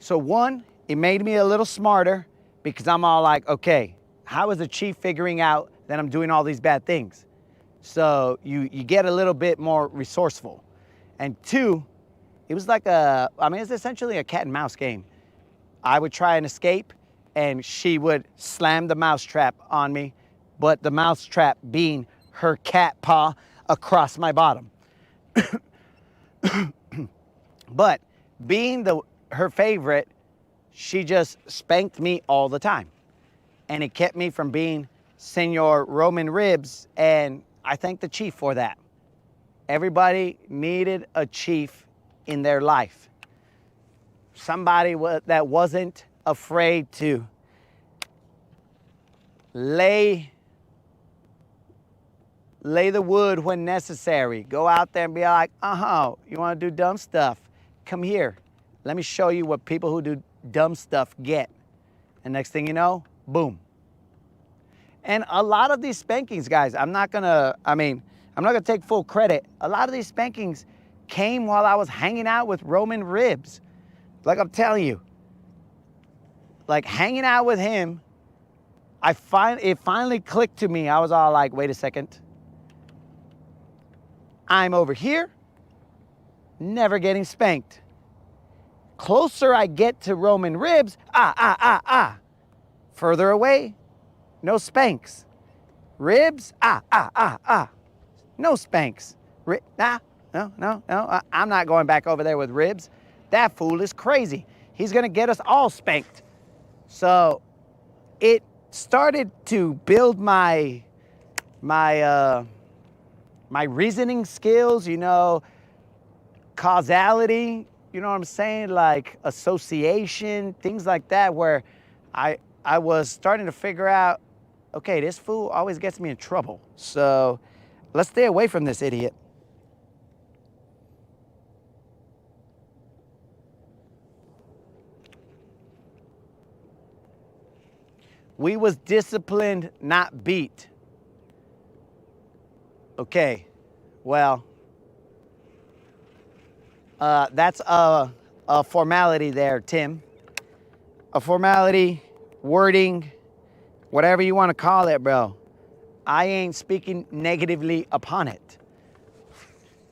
So one, it made me a little smarter, because I'm all like, okay, how is the chief figuring out that I'm doing all these bad things? So you get a little bit more resourceful. And two, it was like it's essentially a cat and mouse game. I would try and escape, and she would slam the mousetrap on me, but the mousetrap being her cat paw across my bottom. But being her favorite, she just spanked me all the time. And it kept me from being Senor Roman Ribs, and I thank the chief for that. Everybody needed a chief in their life. Somebody that wasn't afraid to lay the wood when necessary. Go out there and be like, you want to do dumb stuff? Come here. Let me show you what people who do dumb stuff get. And next thing you know, boom. And a lot of these spankings, guys, I'm not gonna take full credit. A lot of these spankings came while I was hanging out with Roman Ribs. Like I'm telling you, like hanging out with him, it finally clicked to me. I was all like, wait a second. I'm over here, never getting spanked. Closer I get to Roman Ribs, further away, no spanks. Ribs, no spanks. No, I'm not going back over there with Ribs. That fool is crazy. He's gonna get us all spanked. So it started to build my reasoning skills, causality, you know what I'm saying? Like association, things like that, where I was starting to figure out, okay, this fool always gets me in trouble. So let's stay away from this idiot. We was disciplined, not beat. Okay, well, that's a formality there, Tim. A formality, wording, whatever you want to call it, bro. I ain't speaking negatively upon it.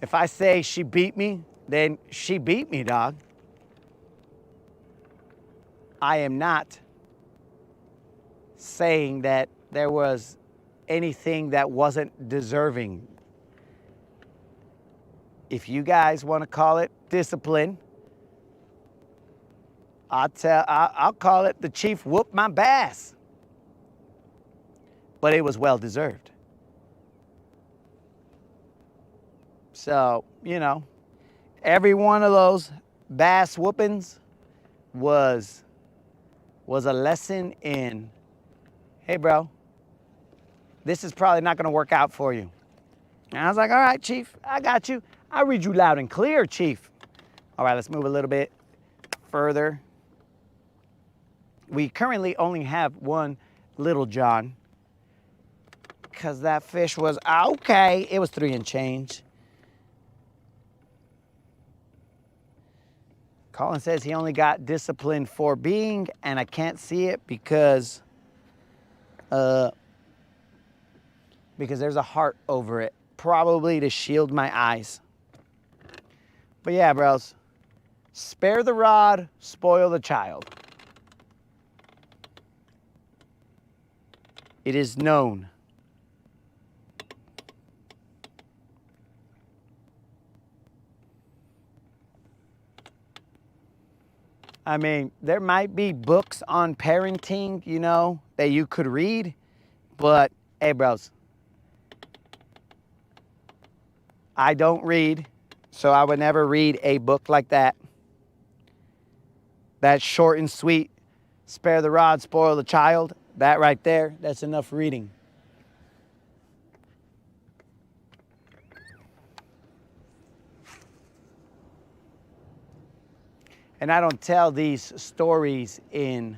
If I say she beat me, then she beat me, dog. I am not saying that there was anything that wasn't deserving. If you guys want to call it discipline, I'll call it the chief whooped my bass. But it was well deserved. So, you know, every one of those bass whoopings was a lesson in, hey, bro, this is probably not going to work out for you. And I was like, all right, Chief, I got you. I read you loud and clear, Chief. All right, let's move a little bit further. We currently only have one Little John because that fish was okay. It was 3 and change. Colin says he only got disciplined for being, and I can't see it because there's a heart over it, probably to shield my eyes. But yeah, bros, spare the rod, spoil the child. It is known. I mean, there might be books on parenting, you know, that you could read, but hey, bros, I don't read, so I would never read a book like that. That's short and sweet. Spare the rod, spoil the child. That right there, that's enough reading. And I don't tell these stories in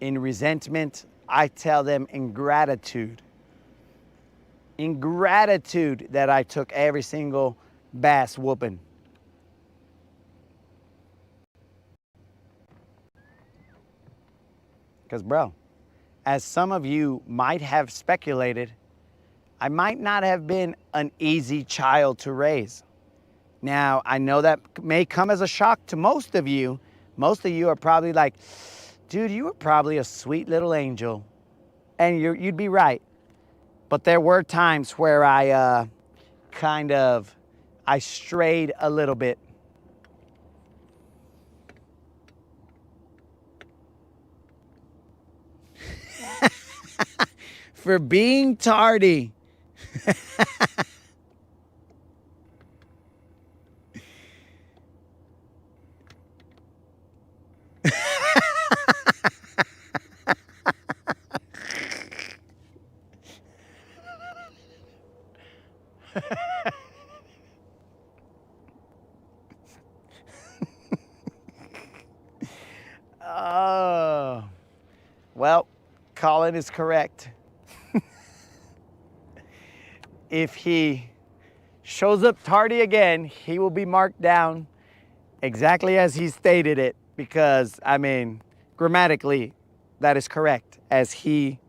resentment. I tell them in gratitude. In gratitude that I took every single bass whooping. Because, bro, as some of you might have speculated, I might not have been an easy child to raise. Now, I know that may come as a shock to most of you. Most of you are probably like, dude, you were probably a sweet little angel. And you'd be right. But there were times where I strayed a little bit. For being tardy. Oh, well, Colin is correct. If he shows up tardy again, he will be marked down exactly as he stated it, because, I mean, grammatically, that is correct, as he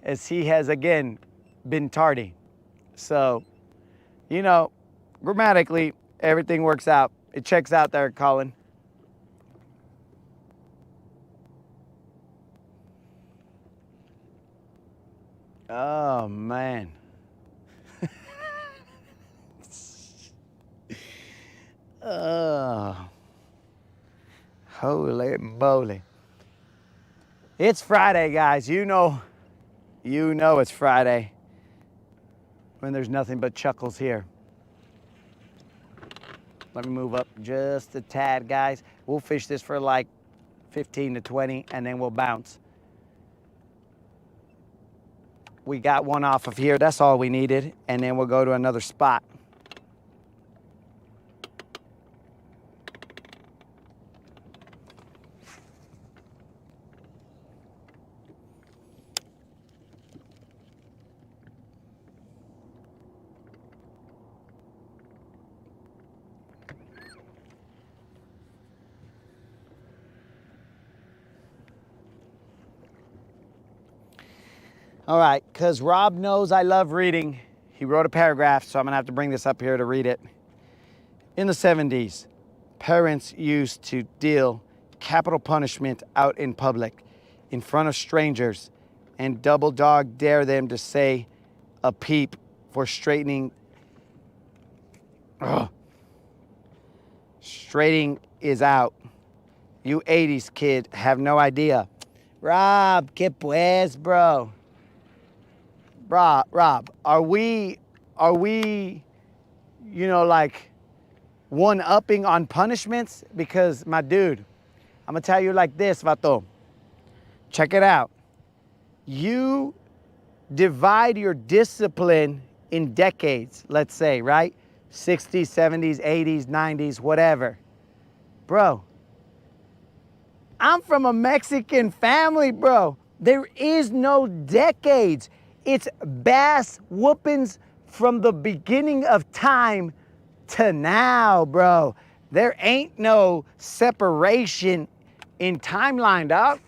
as he has again been tardy. So, you know, grammatically, everything works out. It checks out there, Colin. Oh, man. Oh. Holy moly. It's Friday, guys. You know it's Friday when there's nothing but chuckles here. Let me move up just a tad, guys. We'll fish this for like 15 to 20, and then we'll bounce. We got one off of here. That's all we needed. And then we'll go to another spot. All right, because Rob knows I love reading. He wrote a paragraph, so I'm going to have to bring this up here to read it. In the 70s, parents used to deal capital punishment out in public, in front of strangers, and double dog dare them to say a peep for straightening. Straightening is out. You 80s kid have no idea. Rob, que pues, bro? Rob, are we, like one-upping on punishments? Because, my dude, I'm gonna tell you like this, vato. Check it out. You divide your discipline in decades, let's say, right? 60s, 70s, 80s, 90s, whatever. Bro, I'm from a Mexican family, bro. There is no decades. It's bass whoopings from the beginning of time to now, bro. There ain't no separation in timeline, dog.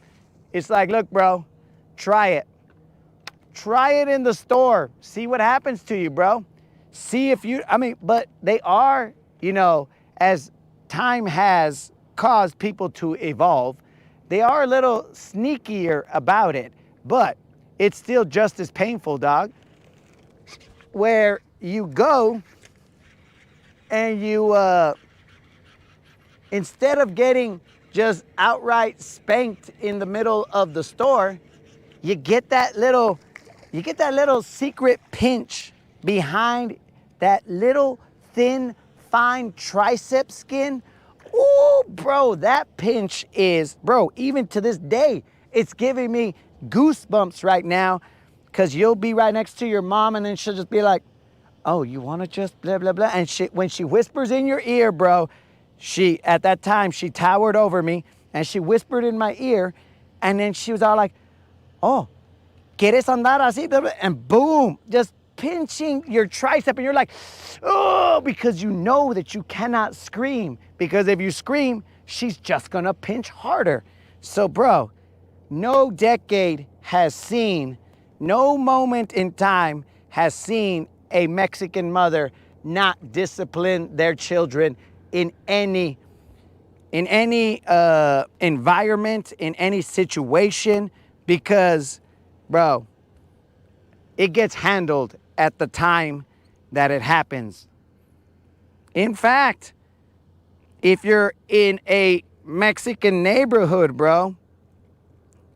It's like, look, bro, try it. Try it in the store. See what happens to you, bro. See if you, but they are, as time has caused people to evolve, they are a little sneakier about it, but it's still just as painful, dog. Where you go and you, instead of getting just outright spanked in the middle of the store, you get that little secret pinch behind that little thin, fine tricep skin. Ooh, bro, that pinch is, bro, even to this day, it's giving me goosebumps right now, because you'll be right next to your mom and then she'll just be like, oh, you want to just blah, blah, blah. And when she whispers in your ear, bro, at that time, she towered over me and she whispered in my ear, and then she was all like, oh, ¿quieres andar así? And boom, just pinching your tricep, and you're like, oh, because you know that you cannot scream, because if you scream, she's just gonna pinch harder. So, bro, no decade has seen, no moment in time has seen a Mexican mother not discipline their children in any environment, in any situation, because, bro, it gets handled at the time that it happens. In fact, if you're in a Mexican neighborhood, bro,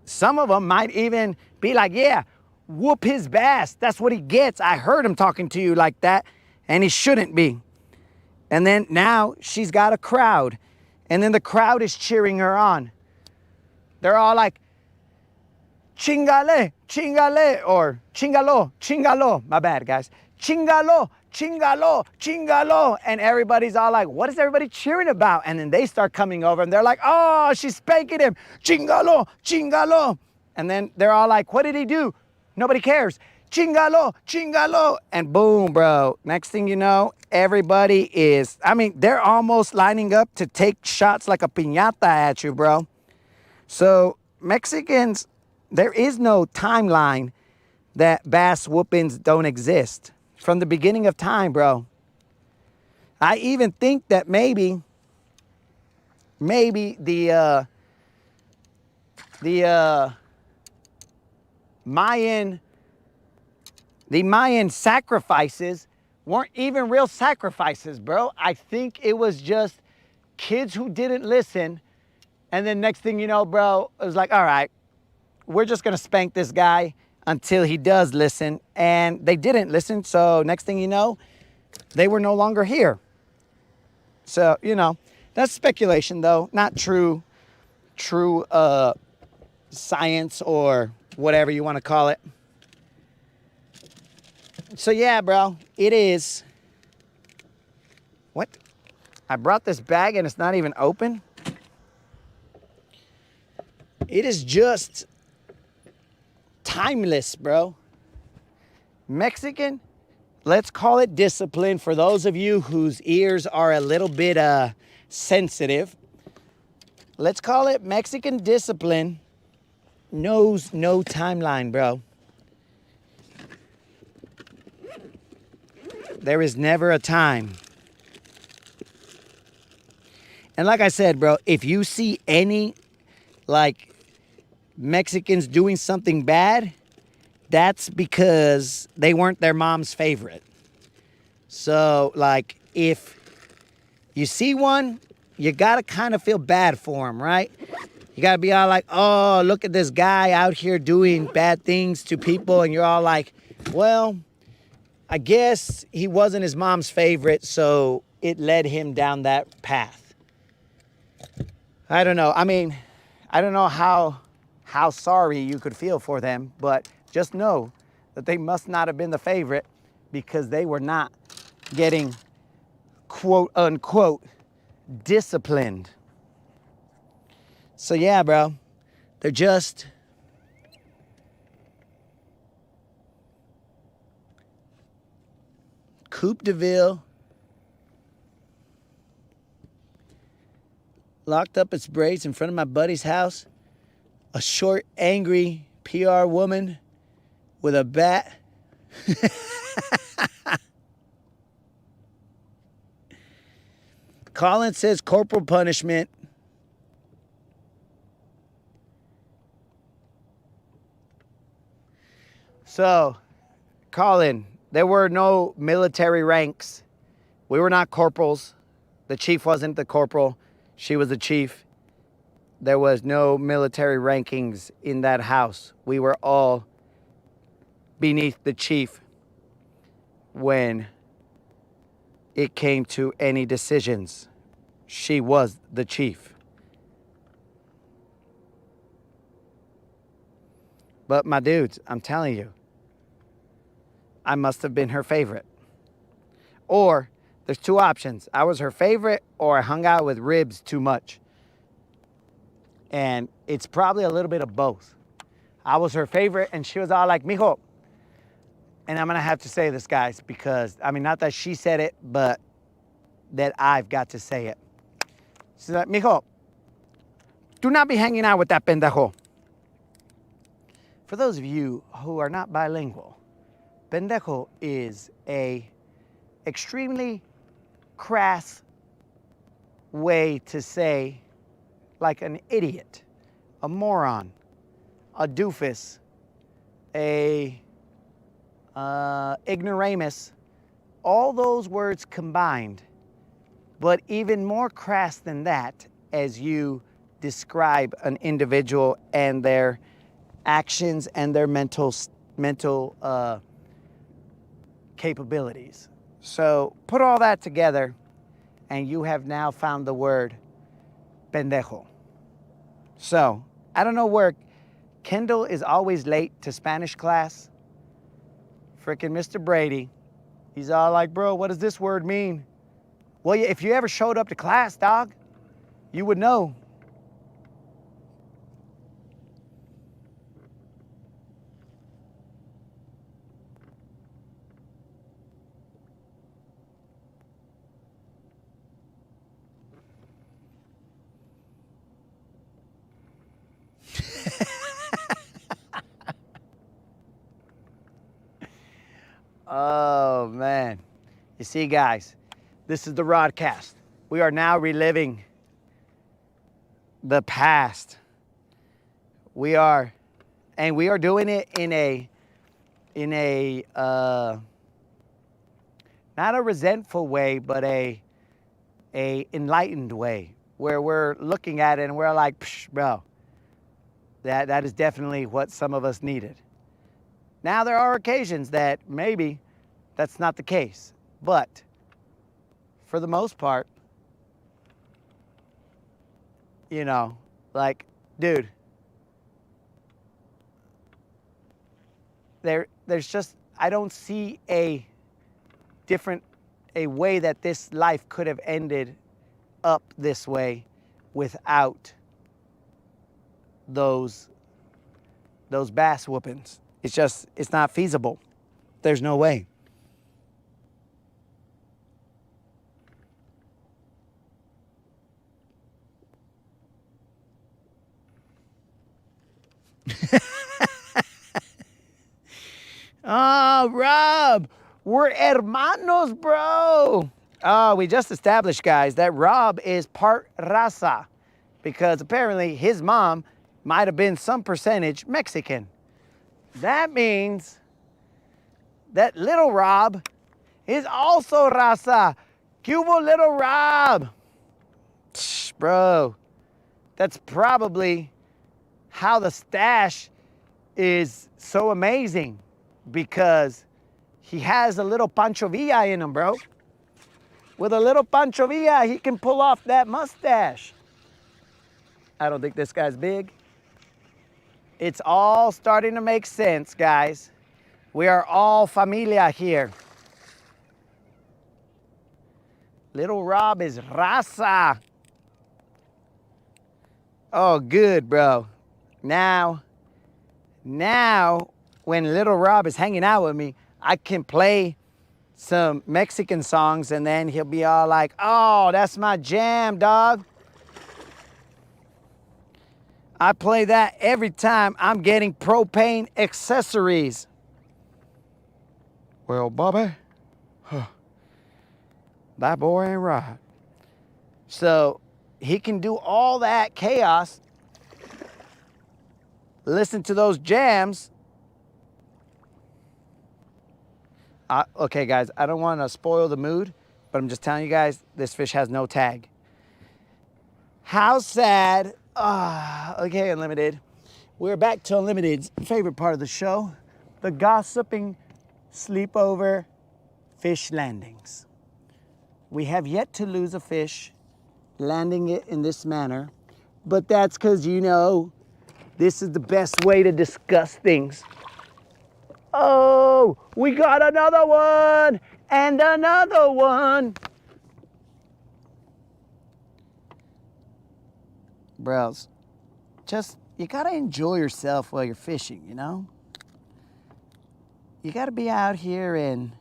some of them might even be like, yeah, whoop his bass. That's what he gets. I heard him talking to you like that, and he shouldn't be. And then now she's got a crowd, and then the crowd is cheering her on. They're all like, chingale, chingale, or chingalo, chingalo. My bad, guys. Chingalo, chingalo, chingalo. And everybody's all like, what is everybody cheering about? And then they start coming over and they're like, oh, she's spanking him. Chingalo, chingalo. And then they're all like, what did he do? Nobody cares. Chingalo, chingalo. And boom, bro. Next thing you know, everybody is, they're almost lining up to take shots like a piñata at you, bro. So Mexicans, there is no timeline that bass whoopings don't exist. From the beginning of time, bro. I even think that maybe the Mayan sacrifices weren't even real sacrifices, bro. I think it was just kids who didn't listen, and then next thing you know, bro, it was like, all right, we're just gonna spank this guy until he does listen. And they didn't listen, so next thing you know, they were no longer here. So, that's speculation though, not true science or whatever you want to call it. So yeah, bro, it is. What? I brought this bag and it's not even open. It is just timeless, bro. Mexican, let's call it discipline for those of you whose ears are a little bit sensitive. Let's call it Mexican discipline knows no timeline, bro. There is never a time. And like I said, bro, if you see any, like, Mexicans doing something bad, that's because they weren't their mom's favorite. So, like, if you see one, you gotta kind of feel bad for him, right? You gotta be all like, oh, look at this guy out here doing bad things to people. And you're all like, well, I guess he wasn't his mom's favorite, so it led him down that path. I don't know. I mean, I don't know how sorry you could feel for them, but just know that they must not have been the favorite because they were not getting quote unquote disciplined. So yeah, bro, they're just Coupe de Ville locked up its braids in front of my buddy's house. A short, angry PR woman with a bat. Colin says corporal punishment. So, Colin, there were no military ranks. We were not corporals. The chief wasn't the corporal. She was the chief. There was no military rankings in that house. We were all beneath the chief when it came to any decisions. She was the chief. But my dudes, I'm telling you, I must have been her favorite. Or there's two options. I was her favorite or I hung out with ribs too much. And it's probably a little bit of both. I was her favorite and she was all like, mijo. And I'm gonna have to say this, guys, because, I mean, not that she said it, but that I've got to say it. She's like, mijo, do not be hanging out with that pendejo. For those of you who are not bilingual, pendejo is a extremely crass way to say like an idiot, a moron, a doofus, a ignoramus, all those words combined, but even more crass than that as you describe an individual and their actions and their mental capabilities. So put all that together and you have now found the word pendejo. So I don't know where Kendall is always late to Spanish class. Frickin' Mr. Brady, he's all like, bro, what does this word mean? Well, if you ever showed up to class, dog, you would know. Oh, man. You see, guys, this is the Rodcast. We are now reliving the past. We are doing it in a not a resentful way, but a enlightened way, where we're looking at it and we're like, psh, bro, that is definitely what some of us needed. Now, there are occasions that maybe that's not the case, but for the most part, you know, like, dude, there's just, I don't see a way that this life could have ended up this way without those bass whoopings. It's not feasible. There's no way. Oh, Rob, We're hermanos, bro. Oh, we just established, guys, that Rob is part raza because apparently his mom might have been some percentage Mexican. That means that little Rob is also raza. Cuba little Rob. Psh, bro, that's probably how the stash is so amazing because he has a little Pancho Villa in him, bro. With a little Pancho Villa, he can pull off that mustache. I don't think this guy's big. It's all starting to make sense, guys. We are all familia here. Little Rob is raza. Oh, good, bro. Now, when little Rob is hanging out with me, I can play some Mexican songs and then he'll be all like, oh, that's my jam, dog. I play that every time I'm getting propane accessories. Well, Bobby, that boy ain't right. So he can do all that chaos, listen to those jams. Okay, guys, I don't want to spoil the mood, but I'm just telling you guys, this fish has no tag. How sad. Okay, Unlimited. We're back to Unlimited's favorite part of the show, the gossiping sleepover fish landings. We have yet to lose a fish landing it in this manner, but that's because, you know, this is the best way to discuss things. Oh, we got another one and another one. Bros, just, you gotta enjoy yourself while you're fishing, you know? You gotta be out here and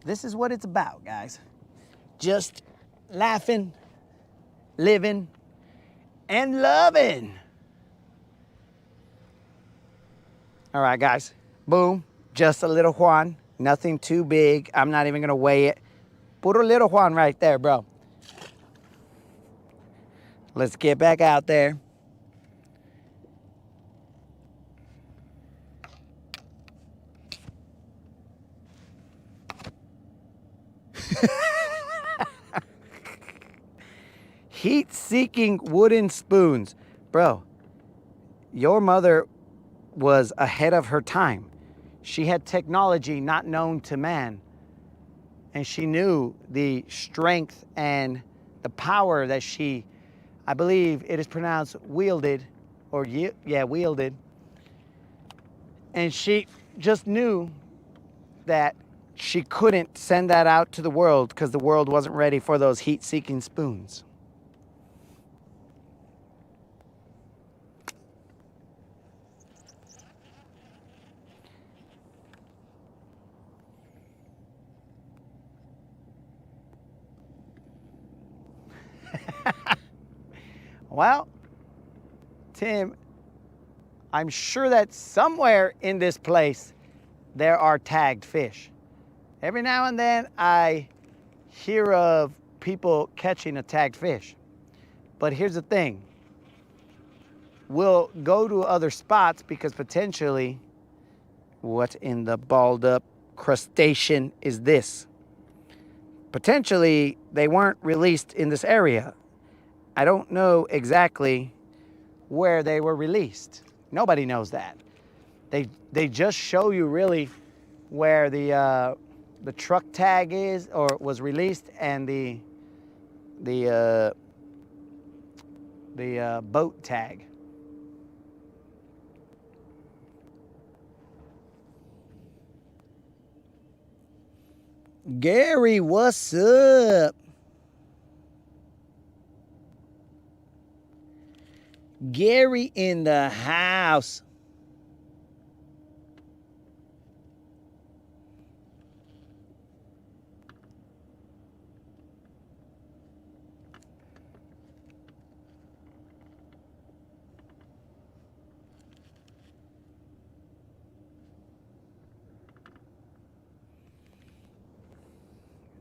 this is what it's about, guys. Just laughing, living, and loving. All right, guys. Boom. Just a little Juan. Nothing too big. I'm not even gonna weigh it. Put a little Juan right there, bro. Let's get back out there. Heat-seeking wooden spoons. Bro, your mother was ahead of her time. She had technology not known to man. And she knew the strength and the power that she, I believe it is pronounced wielded, or wielded. And she just knew that she couldn't send that out to the world because the world wasn't ready for those heat-seeking spoons. Well, Tim, I'm sure that somewhere in this place there are tagged fish. Every now and then I hear of people catching a tagged fish. But here's the thing. We'll go to other spots because potentially, what in the balled up crustacean is this? Potentially, they weren't released in this area. I don't know exactly where they were released. Nobody knows that. They just show you really where the truck tag is or was released and the boat tag. Gary, what's up? Gary in the house.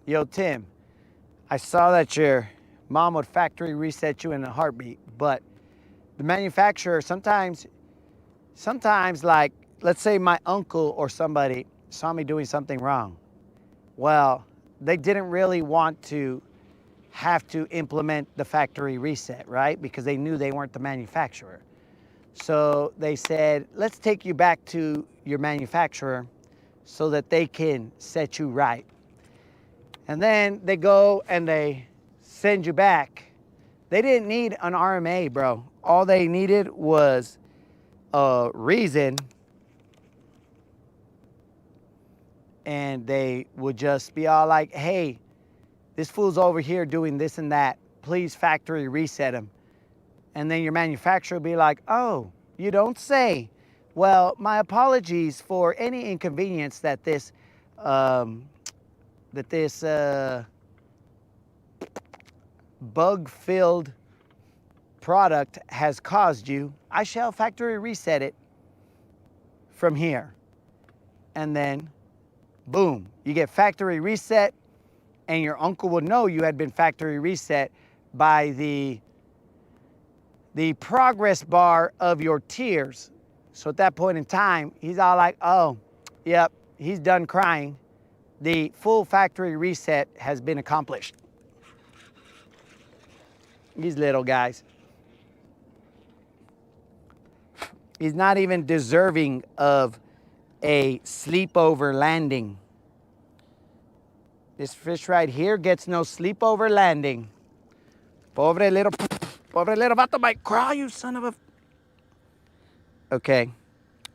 Yo, Tim, I saw that your mom would factory reset you in a heartbeat, but the manufacturer sometimes like, let's say my uncle or somebody saw me doing something wrong. Well, they didn't really want to have to implement the factory reset, right? Because they knew they weren't the manufacturer. So they said, let's take you back to your manufacturer so that they can set you right. And then they go and they send you back. They didn't need an RMA, bro. All they needed was a reason, and they would just be all like, hey, this fool's over here doing this and that. Please factory reset him. And then your manufacturer will be like, oh, you don't say. Well, my apologies for any inconvenience that this bug-filled product has caused you. I shall factory reset it from here. And then, boom, you get factory reset, and your uncle would know you had been factory reset by the progress bar of your tears. So at that point in time, he's all like, oh, yep, he's done crying. The full factory reset has been accomplished. These little guys. He's not even deserving of a sleepover landing. This fish right here gets no sleepover landing. Pobre little vato might cry, you son of a... Okay,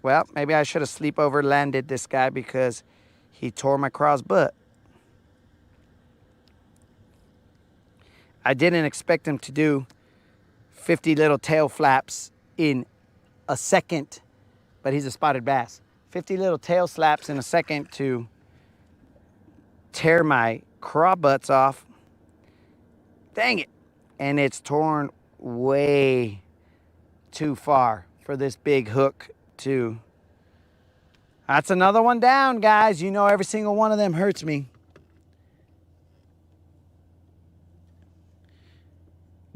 well, maybe I should have sleepover landed this guy because he tore my crow's butt. I didn't expect him to do 50 little tail flaps in a second, but he's a spotted bass. 50 little tail slaps in a second to tear my craw butts off. Dang it. And it's torn way too far for this big hook to... That's another one down, guys. You know every single one of them hurts me.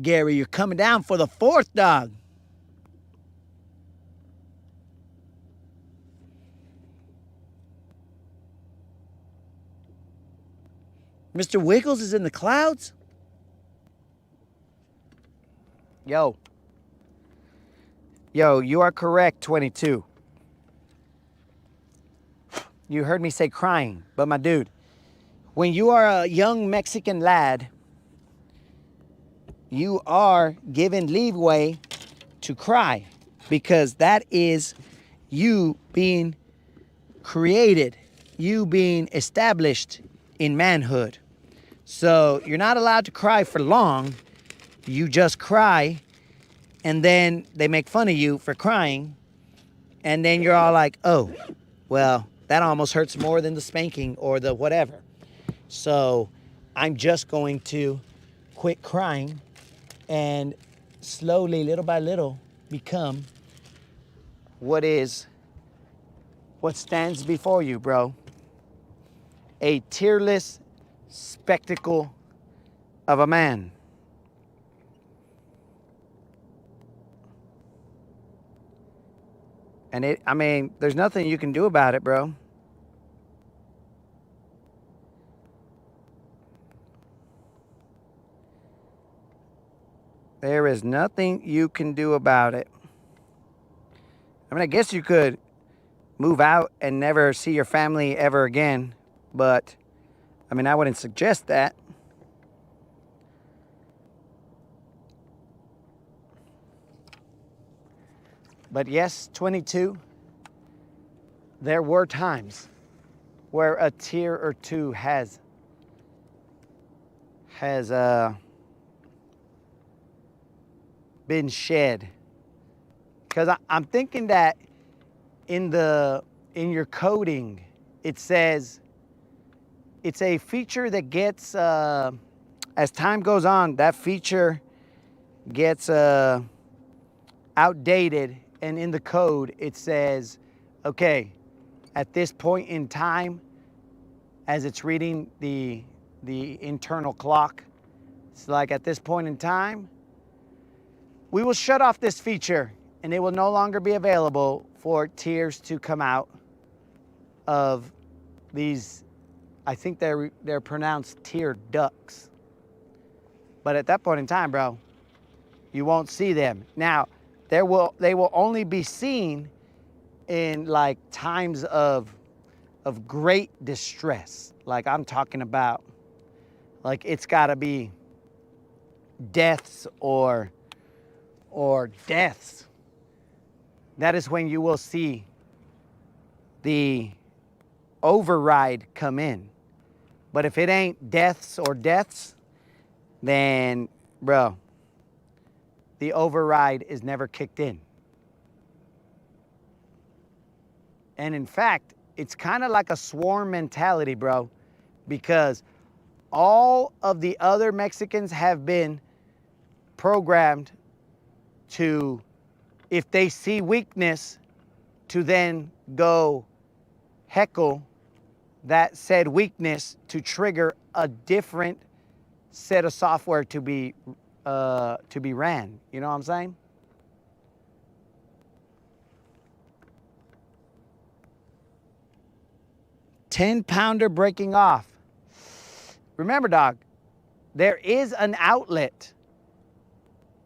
Gary, you're coming down for the fourth, dog. Mr. Wiggles is in the clouds? Yo, you are correct, 22. You heard me say crying, but my dude, when you are a young Mexican lad, you are given leeway to cry because that is you being created, you being established in manhood. So you're not allowed to cry for long. You just cry, and then they make fun of you for crying, and then you're all like, oh, well, that almost hurts more than the spanking or the whatever. So I'm just going to quit crying and slowly, little by little, become what stands before you, bro. A tearless spectacle of a man. And I mean, there's nothing you can do about it, bro. There is nothing you can do about it. I mean, I guess you could move out and never see your family ever again, but I mean, I wouldn't suggest that. But yes, 22, there were times where a tear or two has been shed. Because I'm thinking that in your coding, it says it's a feature that gets, as time goes on, that feature gets outdated. And in the code, it says, okay, at this point in time, as it's reading the the internal clock. It's like at this point in time, we will shut off this feature and it will no longer be available for tears to come out of these, I think they're pronounced tear ducts. But at that point in time, bro, you won't see them. Now, they will only be seen in like times of great distress. Like I'm talking about, like it's gotta be deaths or deaths. That is when you will see the override come in. But if it ain't deaths or deaths, then bro, the override is never kicked in. And in fact, it's kind of like a swarm mentality, bro, because all of the other Mexicans have been programmed to, if they see weakness, to then go heckle that said weakness to trigger a different set of software to be ran. You know what I'm saying? $10-pounder breaking off. Remember, dog, there is an outlet.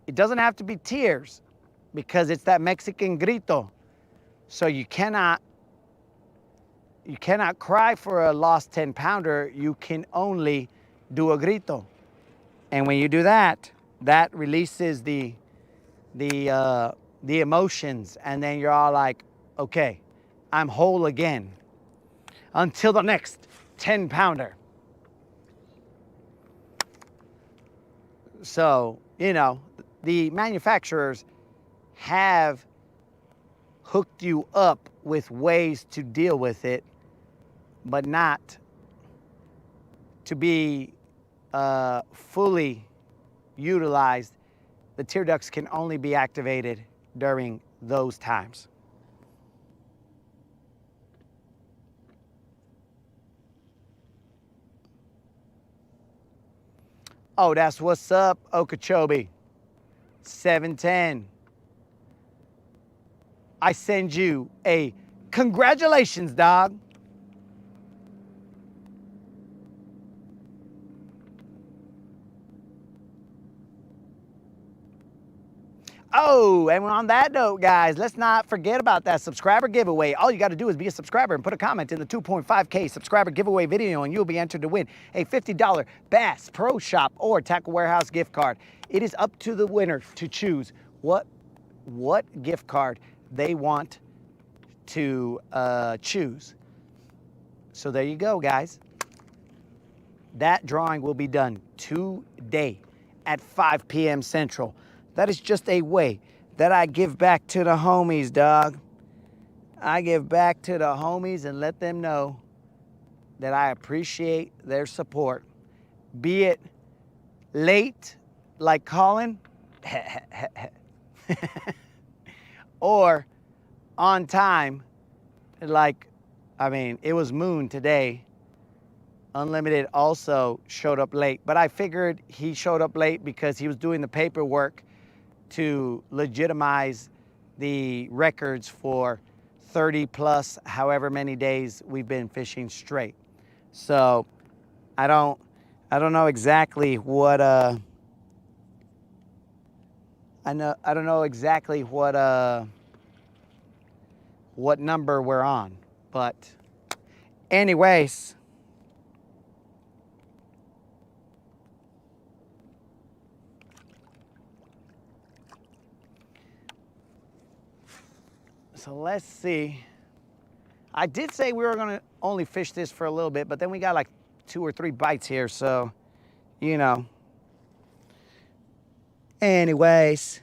It doesn't have to be tears because it's that Mexican grito. So you cannot cry for a lost 10-pounder. You can only do a grito. And when you do that, that releases the emotions, and then you're all like, okay, I'm whole again. Until the next 10-pounder. So, you know, the manufacturers have hooked you up with ways to deal with it, but not to be fully utilized. The tear ducts can only be activated during those times. Oh, that's what's up, Okeechobee. 710. I send you a congratulations, dog. Oh, and on that note, guys, let's not forget about that subscriber giveaway. All you got to do is be a subscriber and put a comment in the 2.5K subscriber giveaway video, and you'll be entered to win a $50 Bass Pro Shop or Tackle Warehouse gift card. It is up to the winner to choose what gift card they want to choose. So there you go, guys. That drawing will be done today at 5 p.m. Central. That is just a way that I give back to the homies, dog. I give back to the homies and let them know that I appreciate their support. Be it late, like Colin, or on time, like, I mean, it was Moon today. Unlimited also showed up late, but I figured he showed up late because he was doing the paperwork to legitimize the records for 30 plus however many days we've been fishing straight. So I don't know exactly what I don't know exactly what number we're on, but anyways, so let's see. I did say we were gonna only fish this for a little bit, but then we got like 2 or 3 bites here, so, you know. Anyways.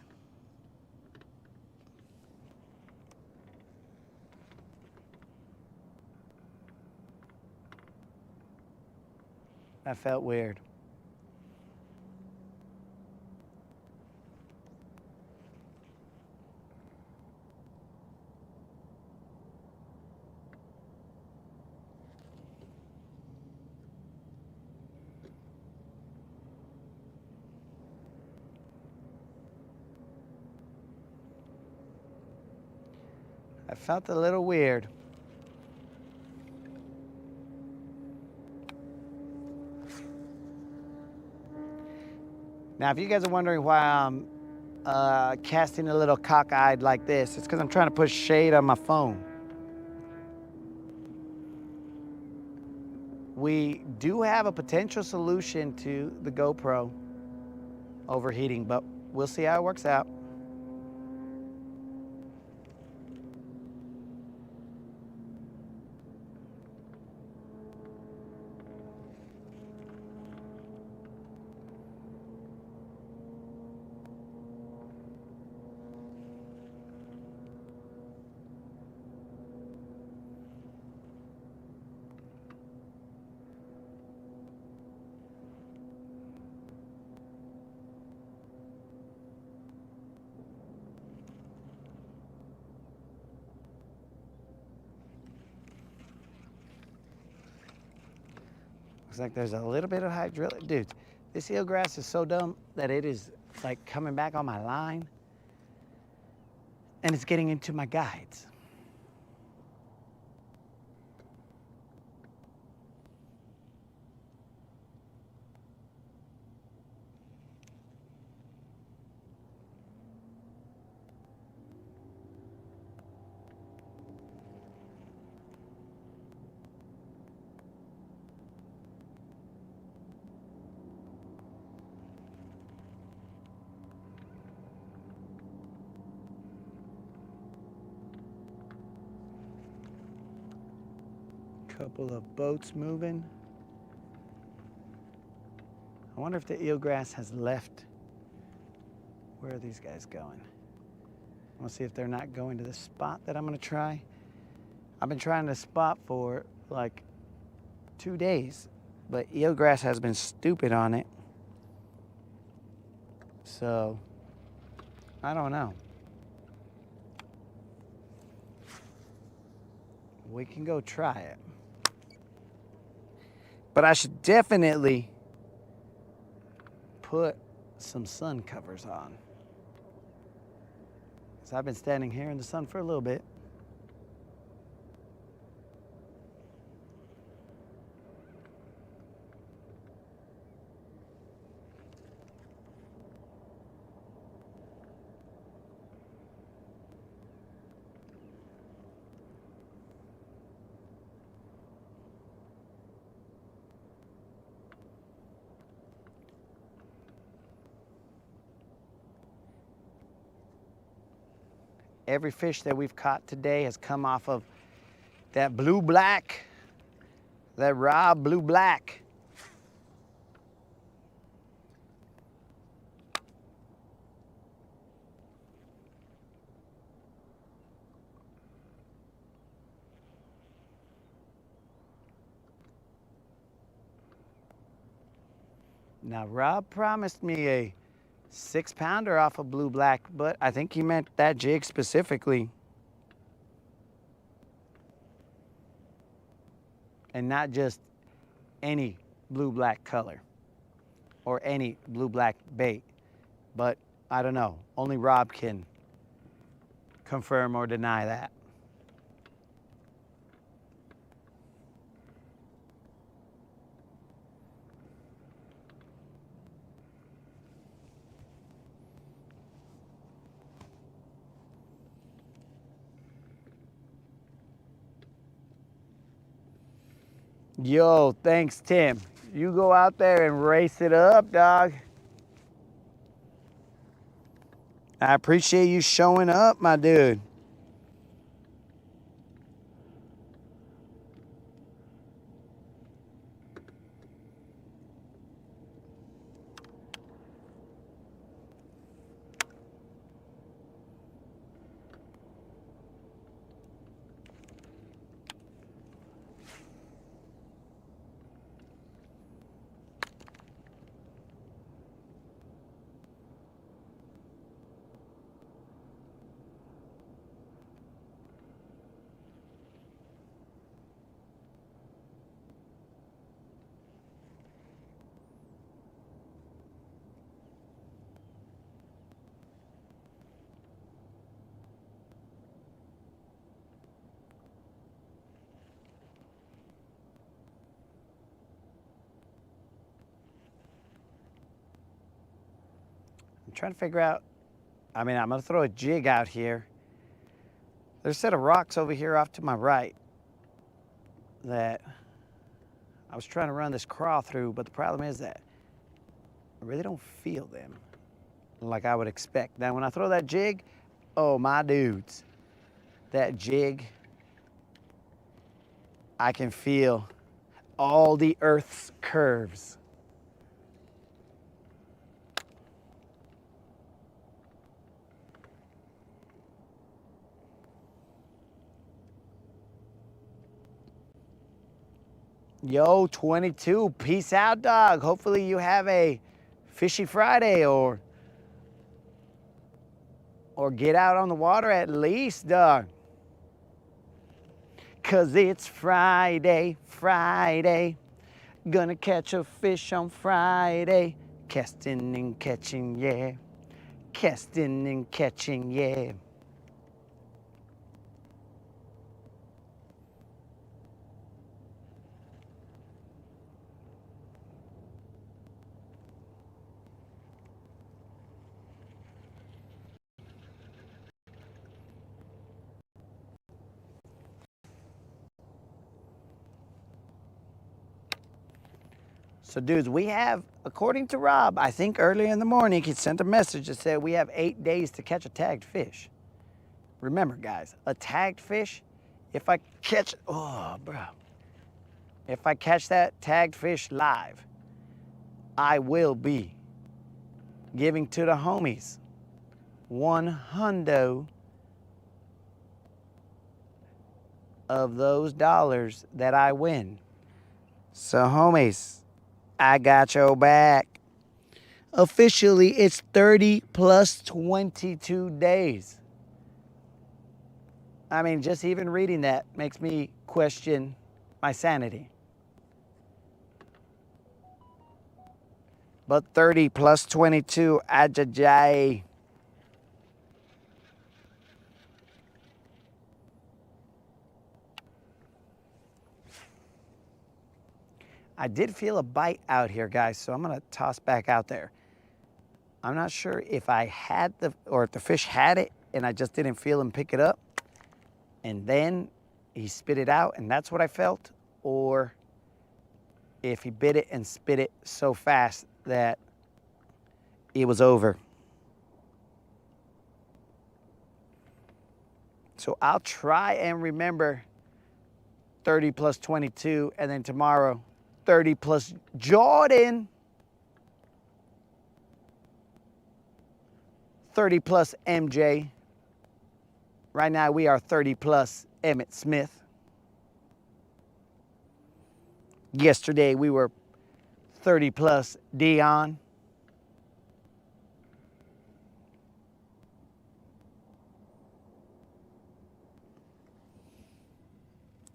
That felt weird. I felt a little weird. Now, if you guys are wondering why I'm casting a little cockeyed like this, it's because I'm trying to put shade on my phone. We do have a potential solution to the GoPro overheating, but we'll see how it works out. Looks like there's a little bit of hydraulic. Dude, this eelgrass is so dumb that it is like coming back on my line and it's getting into my guides. Couple of boats moving. I wonder if the eelgrass has left. Where are these guys going? I want to see if they're not going to the spot that I'm going to try. I've been trying this spot for like 2 days, but eelgrass has been stupid on it. So, I don't know. We can go try it. But I should definitely put some sun covers on. So I've been standing here in the sun for a little bit. Every fish that we've caught today has come off of that blue-black, that raw blue-black. Now, Rob promised me a 6-pounder off of blue-black, but I think he meant that jig specifically. And not just any blue-black color or any blue-black bait. But I don't know. Only Rob can confirm or deny that. Yo, thanks, Tim. You go out there and race it up, dog. I appreciate you showing up, my dude. I'm trying to figure out, I mean, I'm going to throw a jig out here. There's a set of rocks over here off to my right that I was trying to run this crawl through, but the problem is that I really don't feel them like I would expect. Now, when I throw that jig, oh, my dudes, that jig, I can feel all the Earth's curves. Yo, 22, peace out, dog. Hopefully you have a fishy Friday or get out on the water at least, dog. 'Cause it's Friday, Friday. Gonna catch a fish on Friday. Casting and catching, yeah. Casting and catching, yeah. So dudes, we have, according to Rob, I think earlier in the morning, he sent a message that said we have 8 days to catch a tagged fish. Remember guys, a tagged fish, if I catch, oh bro, if I catch that tagged fish live, I will be giving to the homies $100 of those dollars that I win. So homies, I got your back. Officially, it's 30 plus 22 days. I mean, just even reading that makes me question my sanity. But 30 plus 22, ajajay. I did feel a bite out here, guys, so I'm gonna toss back out there. I'm not sure if I had or if the fish had it and I just didn't feel him pick it up and then he spit it out and that's what I felt, or if he bit it and spit it so fast that it was over. So I'll try and remember 30 plus 22 and then tomorrow 30 plus Jordan, 30 plus MJ. Right now we are 30 plus Emmett Smith. Yesterday we were 30 plus Dion.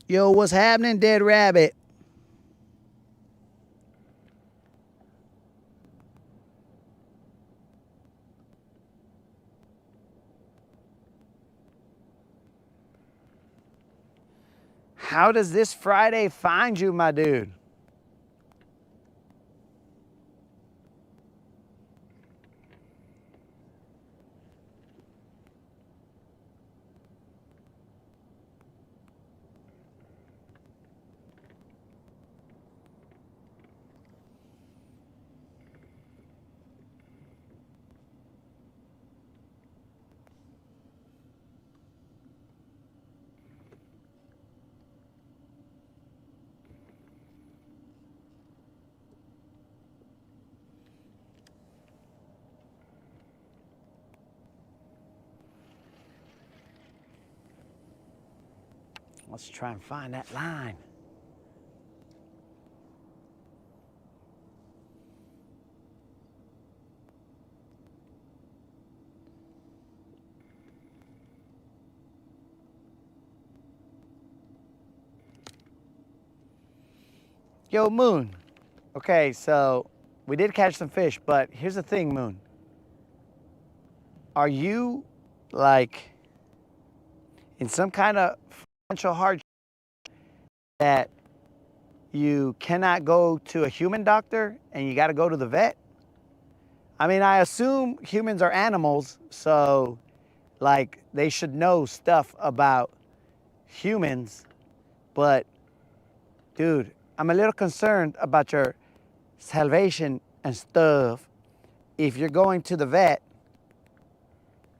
Yo, what's happening, Dead Rabbit? How does this Friday find you, my dude? Let's try and find that line. Yo, Moon. Okay, so we did catch some fish, but here's the thing, Moon. Are you like in some kind of financial hardship that you cannot go to a human doctor and you got to go to the vet? I mean, I assume humans are animals, so like they should know stuff about humans, but dude, I'm a little concerned about your salvation and stuff if you're going to the vet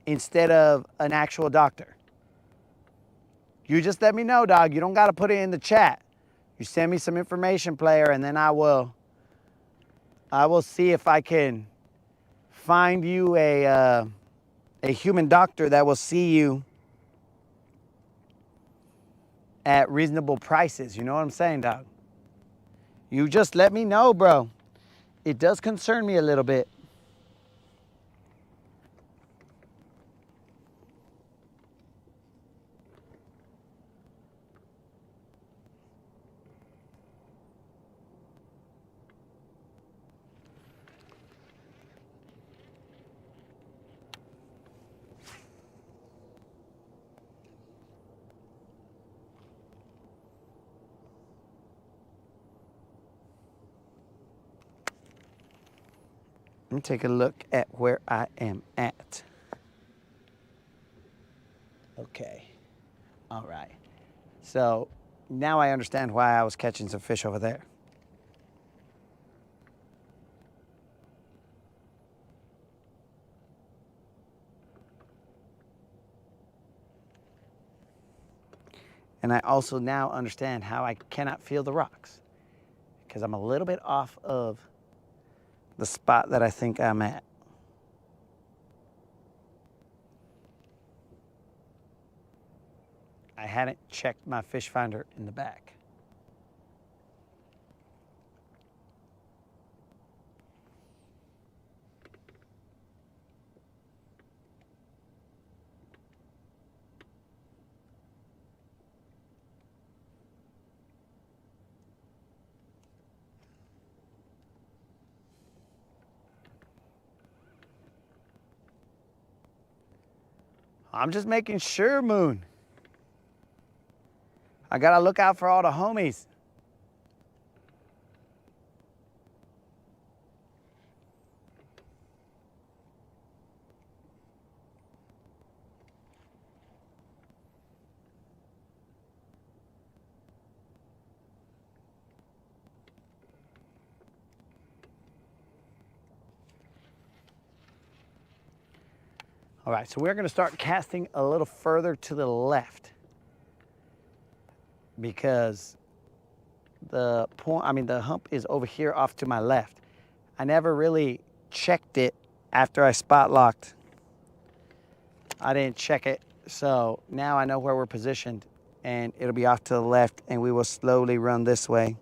instead of an actual doctor. You just let me know, dog. You don't got to put it in the chat. You send me some information, player, and then I will see if I can find you a human doctor that will see you at reasonable prices. You know what I'm saying, dog? You just let me know, bro. It does concern me a little bit. Let me take a look at where I am at. Okay. All right. So now I understand why I was catching some fish over there. And I also now understand how I cannot feel the rocks because I'm a little bit off of the spot that I think I'm at. I hadn't checked my fish finder in the back. I'm just making sure, Moon. I gotta look out for all the homies. All right, so we're gonna start casting a little further to the left because the hump is over here off to my left. I never really checked it after I spot locked. I didn't check it, so now I know where we're positioned and it'll be off to the left and we will slowly run this way.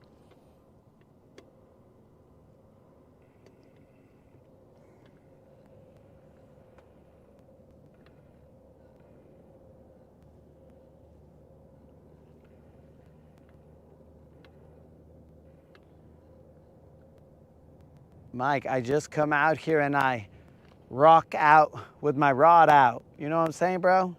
Mike, I just come out here and I rock out with my rod out. You know what I'm saying, bro?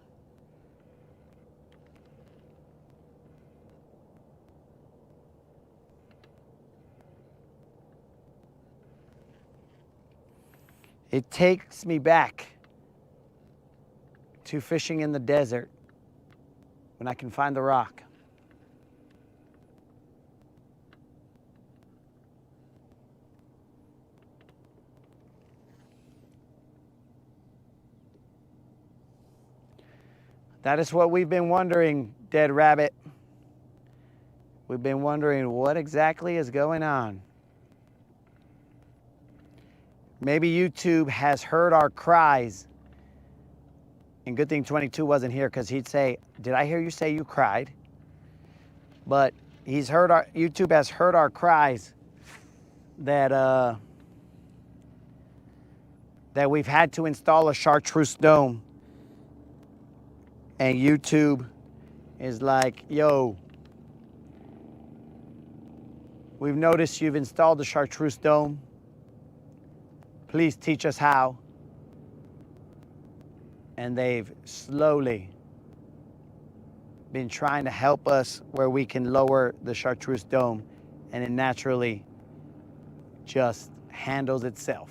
It takes me back to fishing in the desert when I can find the rock. That is what we've been wondering, Dead Rabbit. We've been wondering what exactly is going on. Maybe YouTube has heard our cries. And good thing 22 wasn't here because he'd say, did I hear you say you cried? But YouTube has heard our cries that we've had to install a chartreuse dome. And YouTube is like, yo, we've noticed you've installed the chartreuse dome. Please teach us how. And they've slowly been trying to help us where we can lower the chartreuse dome and it naturally just handles itself.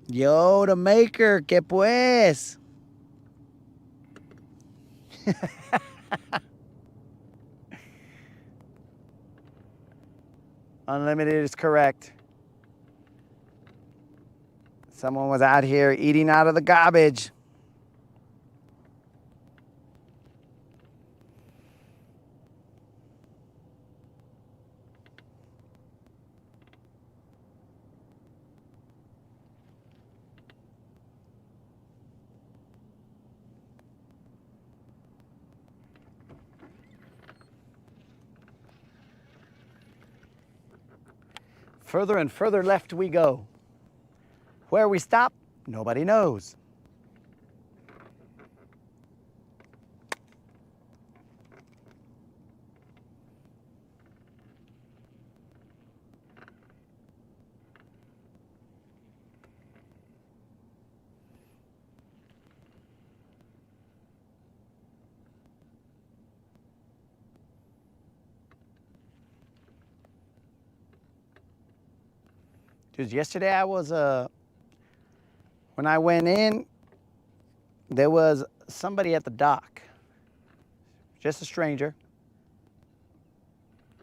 Yo, the maker, que pues? Unlimited is correct. Someone was out here eating out of the garbage. Further and further left we go. Where we stop, nobody knows. Dude, yesterday I was, when I went in, there was somebody at the dock, just a stranger,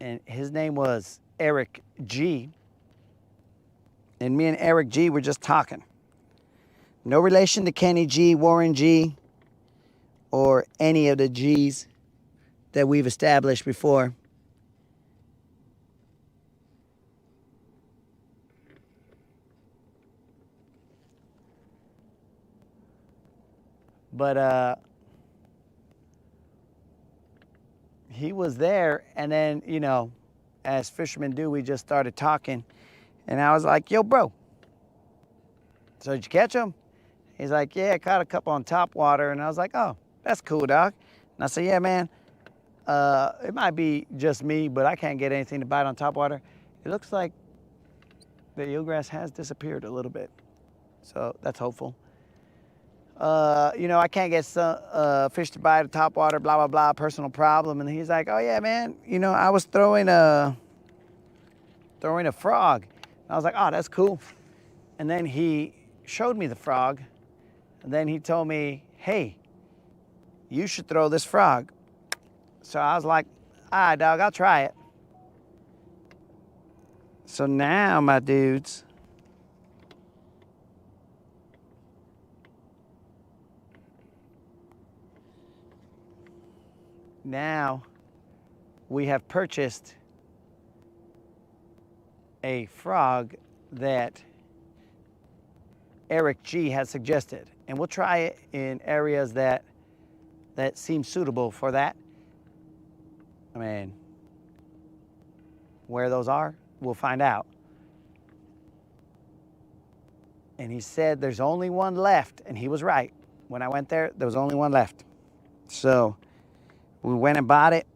and his name was Eric G. And me and Eric G were just talking. No relation to Kenny G, Warren G, or any of the G's that we've established before. But he was there, and then, you know, as fishermen do, we just started talking. And I was like, yo, bro, so did you catch him? He's like, yeah, I caught a couple on top water. And I was like, oh, that's cool, dog. And I said, yeah, man, it might be just me, but I can't get anything to bite on top water. It looks like the eelgrass has disappeared a little bit. So that's hopeful. You know, I can't get some fish to bite at top water, blah, blah, blah, personal problem. And he's like, oh, yeah, man, you know, I was throwing a frog. And I was like, oh, that's cool. And then he showed me the frog. And then he told me, hey, you should throw this frog. So I was like, all right, dog, I'll try it. So now, my dudes, now we have purchased a frog that Eric G has suggested. And we'll try it in areas that seem suitable for that. I mean, where those are, we'll find out. And he said there's only one left, and he was right. When I went there, there was only one left. So we went and bought it.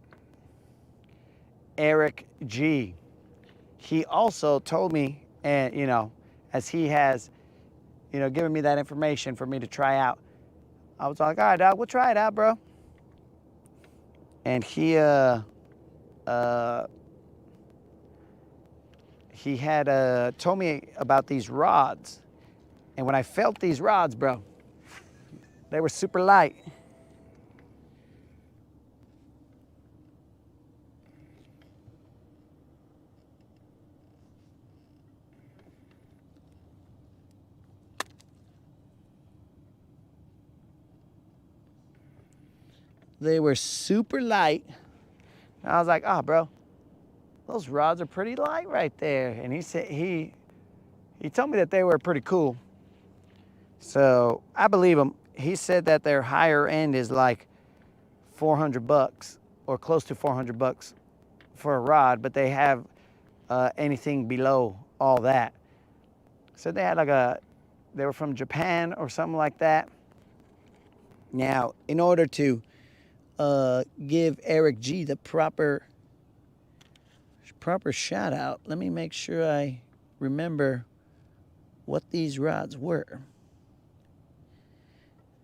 Eric G. He also told me, and you know, as he has, you know, given me that information for me to try out, I was like, all right, dog, we'll try it out, bro. And he had told me about these rods. And when I felt these rods, bro, they were super light. They were super light. And I was like, oh, bro, those rods are pretty light right there. And he said, he told me that they were pretty cool. So I believe him. He said that their higher end is like $400 or close to $400 for a rod, but they have anything below all that. So they had they were from Japan or something like that. Now, in order to give Eric G the proper shout out, let me make sure I remember what these rods were.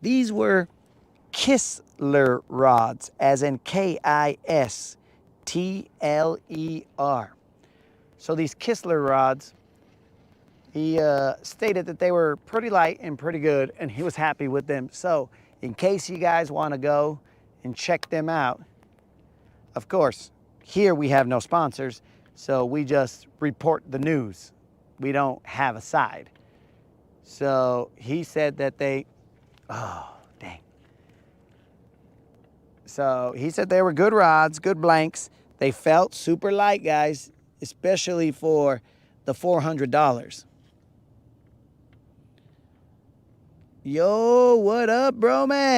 These were Kistler rods, as in Kistler. So these Kistler rods, He stated that they were pretty light and pretty good, and he was happy with them. So in case you guys want to go and check them out, of course, here we have no sponsors, so we just report the news. We don't have a side. So he said that oh, dang. So he said they were good rods, good blanks. They felt super light, guys, especially for the $400. Yo, what up, bro, man?